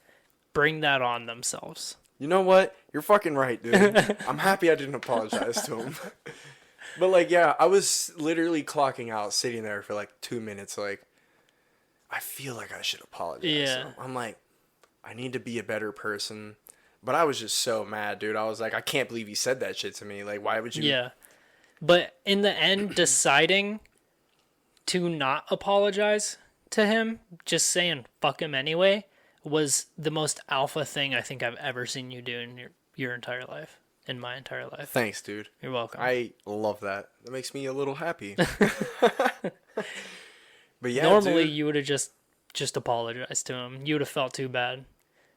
bring that on themselves. You know what? You're fucking right, dude. I'm happy I didn't apologize to him. But, like, yeah, I was literally clocking out, sitting there for, like, 2 minutes, like, I feel like I should apologize. Yeah. So I'm like, I need to be a better person. But I was just so mad, dude. I was like, I can't believe he said that shit to me. Like, why would you? Yeah. But in the end, deciding to not apologize to him, just saying fuck him anyway, was the most alpha thing I think I've ever seen you do in your entire life. In my entire life. Thanks, dude. You're welcome. I love that. That makes me a little happy. But yeah, normally dude, you would have just apologized to him. You would have felt too bad.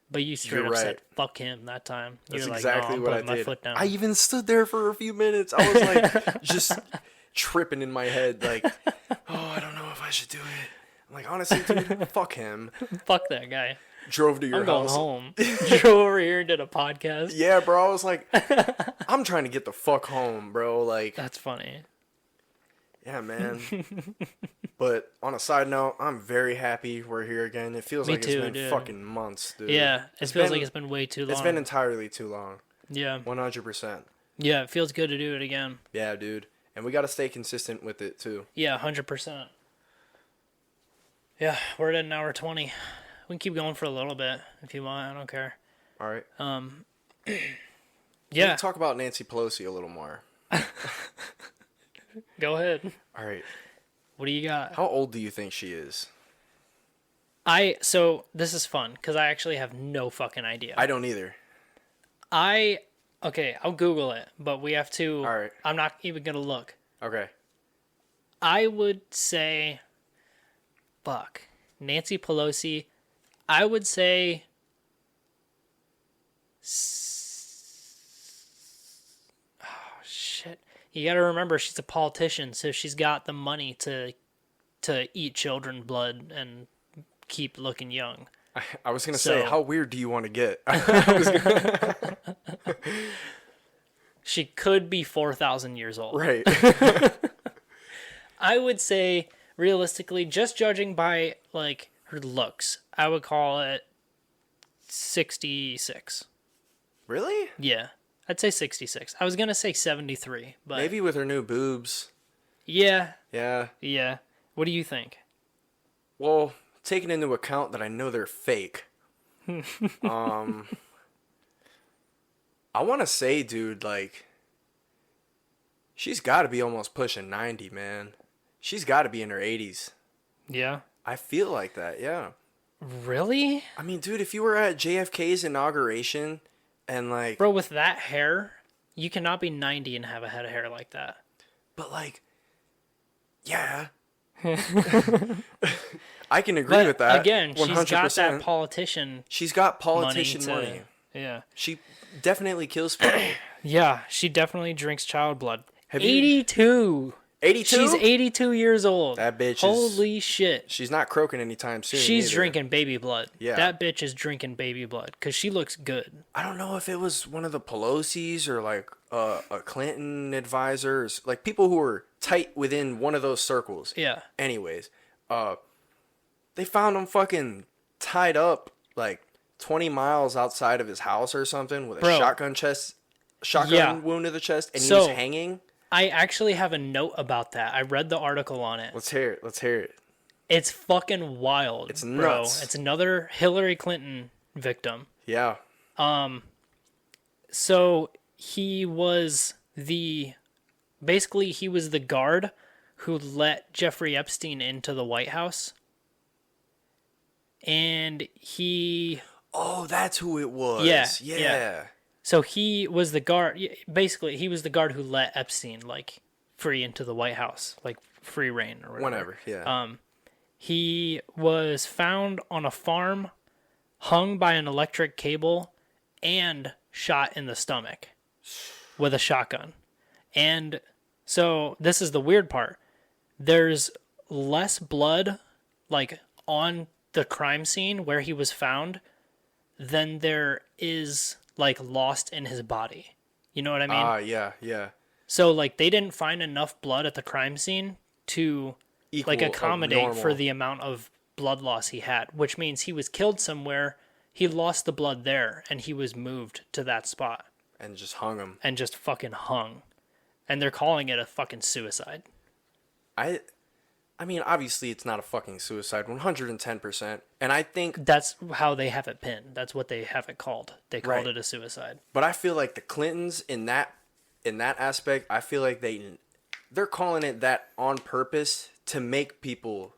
But you straight up said fuck him that time. That's You're exactly like, no, I'm what I putting my did. foot down. I even stood there for a few minutes. I was like just tripping in my head like, oh, I don't know if I should do it. I'm like, honestly, dude, fuck him. Fuck that guy. Drove to your house. I'm going home. Drove over here and did a podcast. Yeah, bro. I was like, I'm trying to get the fuck home, bro. Like, that's funny. Yeah, man. But on a side note, I'm very happy we're here again. It feels it's been fucking months, dude. Yeah, it feels like it's been way too long. It's been entirely too long. Yeah. 100%. Yeah, it feels good to do it again. Yeah, dude. And we got to stay consistent with it, too. Yeah, 100%. Yeah, we're at an hour 20. We can keep going for a little bit if you want. I don't care. All right. Yeah. We can talk about Nancy Pelosi a little more. Go ahead. All right. What do you got? How old do you think she is? So this is fun because I actually have no fucking idea. I don't either. I Okay, I'll Google it, but we have to. All right. I'm not even gonna look. Okay. I would say, fuck, Nancy Pelosi. I would say. Oh shit! You got to remember, she's a politician, so she's got the money to eat children blood and keep looking young. I was gonna say, how weird do you want to get? I was She could be 4,000 years old. Right. I would say, realistically, just judging by, like, her looks, I would call it 66. Really? Yeah. I'd say 66. I was going to say 73, but... Maybe with her new boobs. Yeah. Yeah. Yeah. What do you think? Well, taking into account that I know they're fake, I want to say, dude, like, she's got to be almost pushing 90, man. She's got to be in her 80s. Yeah. I feel like that, yeah. Really? I mean, dude, if you were at JFK's inauguration and, like... Bro, with that hair, you cannot be 90 and have a head of hair like that. But, like, yeah. I can agree with that. Again, 100%. she's got that politician. She's got politician money. Yeah. She definitely kills people. Yeah, she definitely drinks child blood. 82. 82? She's 82 years old. That bitch Holy shit. She's not croaking anytime soon. She's either. drinking baby blood. Yeah. That bitch is drinking baby blood because she looks good. I don't know if it was one of the Pelosi's or like a Clinton advisors, like people who were tight within one of those circles. Yeah. Anyways, they found him fucking tied up like 20 miles outside of his house or something with a shotgun wound to the chest, and he was hanging. I actually have a note about that. I read the article on it. Let's hear it. It's fucking wild. It's nuts. Bro. It's another Hillary Clinton victim. Yeah. So he was basically he was the guard who let Jeffrey Epstein into the White House. And he... Oh, that's who it was. Yeah. So he was the guard. Basically, he was the guard who let Epstein, like, free into the White House. Like, free reign or whatever. Yeah. He was found on a farm, hung by an electric cable, and shot in the stomach with a shotgun. And so this is the weird part. There's less blood, like, on the crime scene where he was found than there is, like, lost in his body. You know what I mean? Yeah. So, like, they didn't find enough blood at the crime scene to, like, accommodate for the amount of blood loss he had, which means he was killed somewhere, he lost the blood there, and he was moved to that spot. And just hung him. And just fucking hung. And they're calling it a fucking suicide. I mean, obviously it's not a fucking suicide, 110%. And I think... That's how they have it pinned. That's what they have it called. They called it a suicide. But I feel like the Clintons, in that aspect, I feel like they're calling it that on purpose to make people...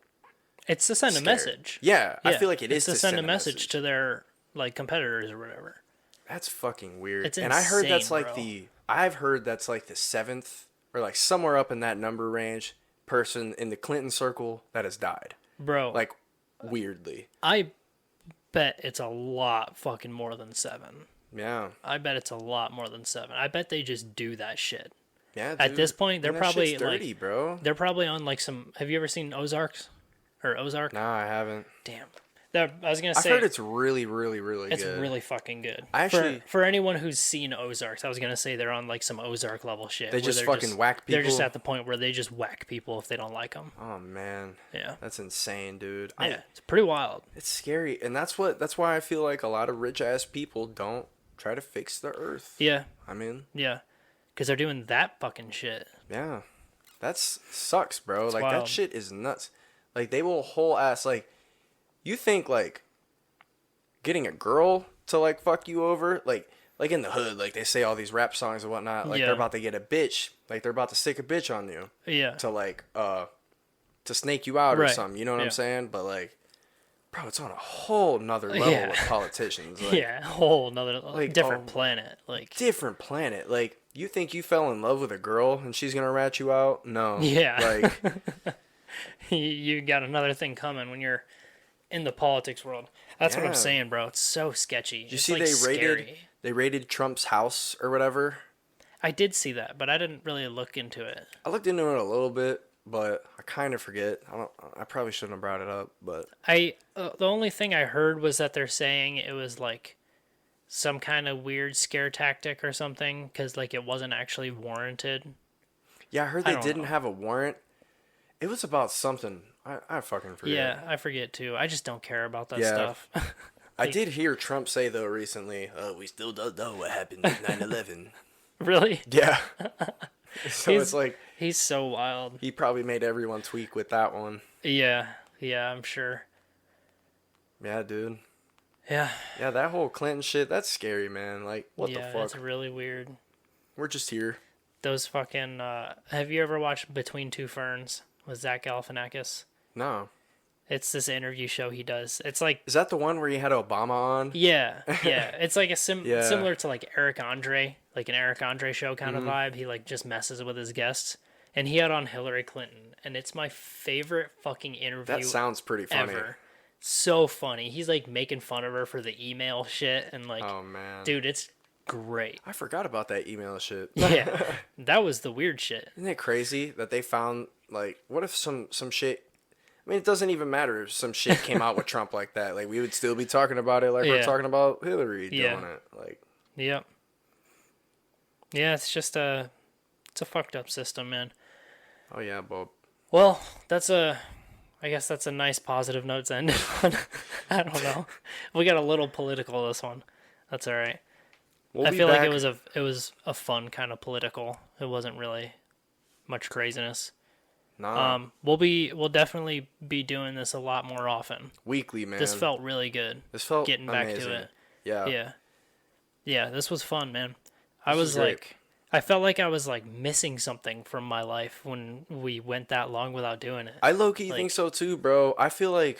It's to send scared. a message. Yeah, I feel like it is to send a message to their, like, competitors or whatever. That's fucking weird. It's and I heard that's like bro. I've heard that's like the 7th, or like somewhere up in that number range, person in the Clinton circle that has died. Bro. Like, weirdly. I bet it's a lot fucking more than 7. Yeah. I bet it's a lot more than 7. I bet they just do that shit. Yeah, dude. At this point, they're probably shit's dirty, like, bro. They're probably on like some... Have you ever seen Ozarks? Or Ozark? No, I haven't. Damn. I was going to say... I've heard it's really, really, really good. It's really fucking good. I actually... For anyone who's seen Ozarks, I was going to say they're on like some Ozark level shit. They just fucking whack people? They're just at the point where they just whack people if they don't like them. Oh, man. Yeah. That's insane, dude. Yeah, it's pretty wild. It's scary. And that's why I feel like a lot of rich-ass people don't try to fix the earth. Yeah. I mean... Yeah. Because they're doing that fucking shit. Yeah. That sucks, bro. It's like, wild. that shit is nuts. Like, they will whole ass, like, you think, like, getting a girl to, like, fuck you over, like in the hood, like, they say all these rap songs and whatnot, like, they're about to get a bitch, like, they're about to stick a bitch on you. Yeah. To, like, to snake you out or something, you know what I'm saying? But, like, Bro, it's on a whole nother level with politicians. Like, yeah, whole nother different planet. Like different planet. Like, you think you fell in love with a girl and she's gonna rat you out? No. Yeah. Like, you got another thing coming when you're in the politics world. That's what I'm saying, bro. It's so sketchy. Did you see they raided Trump's house or whatever? I did see that, but I didn't really look into it. I looked into it a little bit, but I kind of forget. I probably shouldn't have brought it up, but the only thing I heard was that they're saying it was like some kind of weird scare tactic or something because like it wasn't actually warranted. Yeah, I heard they didn't have a warrant. It was about something. I fucking forget. Yeah, I forget too. I just don't care about that stuff. I did hear Trump say though recently, we still don't know what happened with 9/11. Really? Yeah. So it's like he's so wild. He probably made everyone tweak with that one. Yeah, I'm sure. Yeah, dude. Yeah. Yeah, that whole Clinton shit, that's scary, man. Like, what the fuck? Yeah, that's really weird. We're just here. Those fucking, have you ever watched Between Two Ferns with Zach Galifianakis? No. It's this interview show he does. It's like... Is that the one where he had Obama on? Yeah. It's like similar to like Eric Andre, like an Eric Andre show kind of vibe. He like just messes with his guests. And he had on Hillary Clinton. And it's my favorite fucking interview That sounds pretty funny. Ever. So funny. He's like making fun of her for the email shit. And like... Oh, man. Dude, it's great. I forgot about that email shit. Yeah. That was the weird shit. Isn't it crazy that they found, like, what if some shit... I mean, it doesn't even matter if some shit came out with Trump like that. Like, we would still be talking about it like we're talking about Hillary doing it. Like, yep. Yeah, it's just it's a fucked up system, man. Oh, yeah, Bob. Well, I guess that's a nice positive note to end it on. I don't know. We got a little political this one. That's all right. I feel like it was a fun kind of political. It wasn't really much craziness. Nah. We'll definitely be doing this a lot more often. Weekly, man. This felt really good. This felt getting amazing. Back to it. Yeah. Yeah, this was fun, man. I felt like I was like missing something from my life when we went that long without doing it. I low-key think so too, bro. I feel like,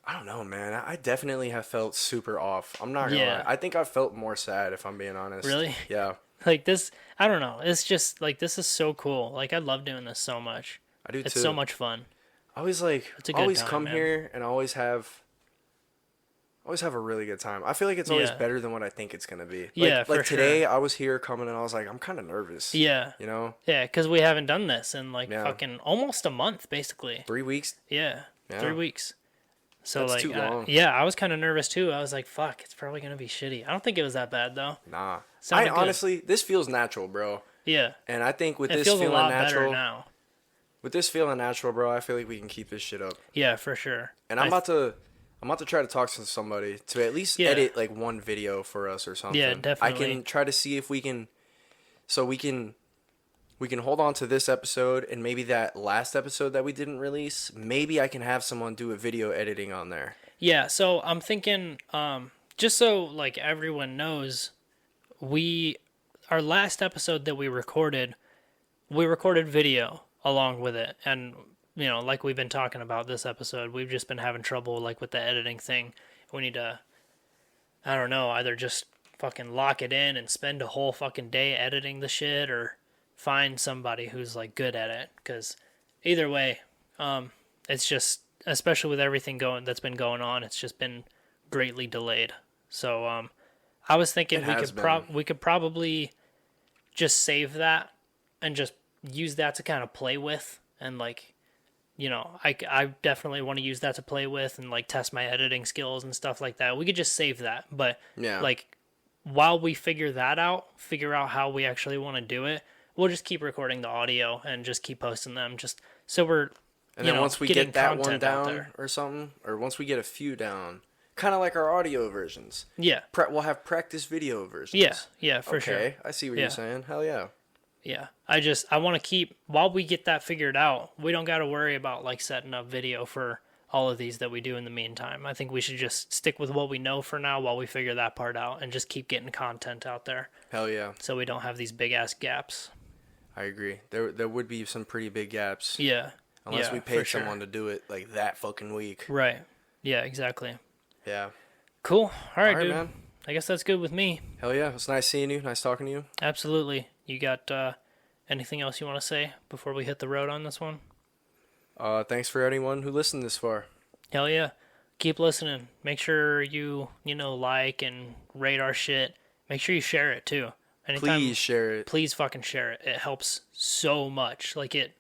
I don't know, man. I definitely have felt super off. I'm not gonna lie. I think I felt more sad, if I'm being honest. Really? Yeah. Like this, I don't know. It's just like, this is so cool. Like, I love doing this so much. I do too. It's so much fun. I always come here and always have a really good time. I feel like it's always better than what I think it's gonna be. Like today, I was here coming and I was like, I'm kind of nervous. Yeah. You know? Yeah, because we haven't done this in like fucking almost a month, basically. 3 weeks. Yeah. 3 weeks. So that's like, too long. I was kind of nervous too. I was like, "Fuck, it's probably gonna be shitty." I don't think it was that bad though. Nah, honestly, this feels natural, bro. Yeah, and I think with this feeling natural now, with this feeling natural, bro, I feel like we can keep this shit up. Yeah, for sure. And I'm about to try to talk to somebody to at least edit like one video for us or something. Yeah, definitely. I can try to see if we can hold on to this episode and maybe that last episode that we didn't release. Maybe I can have someone do a video editing on there. Yeah, so I'm thinking, just so like everyone knows, our last episode that we recorded video along with it, and you know, like we've been talking about this episode, we've just been having trouble like with the editing thing. We need to, I don't know, either just fucking lock it in and spend a whole fucking day editing the shit, or find somebody who's like good at it, because either way, it's just, especially with everything that's been going on, it's just been greatly delayed. So I was thinking we could probably just save that and just use that to kind of play with, and like, you know, I definitely want to use that to play with and like test my editing skills and stuff like that. We could just save that, but like while we figure out how we actually want to do it, we'll just keep recording the audio and just keep posting them, just so we're, and then once we get that one down or something, or once we get a few down, kind of like our audio versions. Yeah. We'll have practice video versions. Yeah, for sure. Okay, I see what you're saying. Hell yeah. Yeah. I want to keep, while we get that figured out, we don't got to worry about like setting up video for all of these that we do in the meantime. I think we should just stick with what we know for now while we figure that part out, and just keep getting content out there. Hell yeah. So we don't have these big ass gaps. I agree. There would be some pretty big gaps. Yeah. Unless we paid someone to do it like that fucking week. Right. Yeah, exactly. Yeah. Cool. All right, dude. Man. I guess that's good with me. Hell yeah. It was nice seeing you. Nice talking to you. Absolutely. You got anything else you want to say before we hit the road on this one? Thanks for anyone who listened this far. Hell yeah. Keep listening. Make sure you like and rate our shit. Make sure you share it too. Anytime, please share it. Please fucking share it. It helps so much. Like, it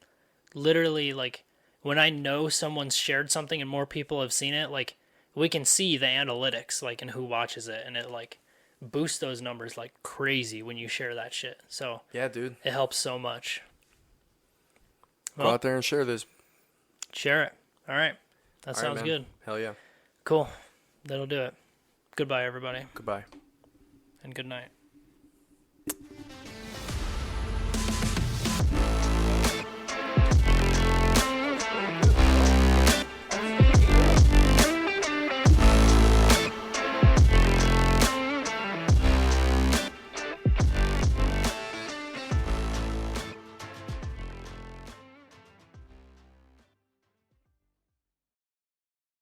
literally, like, when I know someone's shared something and more people have seen it, like, we can see the analytics, like, and who watches it, and it, like, boosts those numbers like crazy when you share that shit. So yeah, dude, it helps so much. Go out there and share this. Share it. All right. That sounds good. Hell yeah. Cool. That'll do it. Goodbye, everybody. Goodbye. And good night.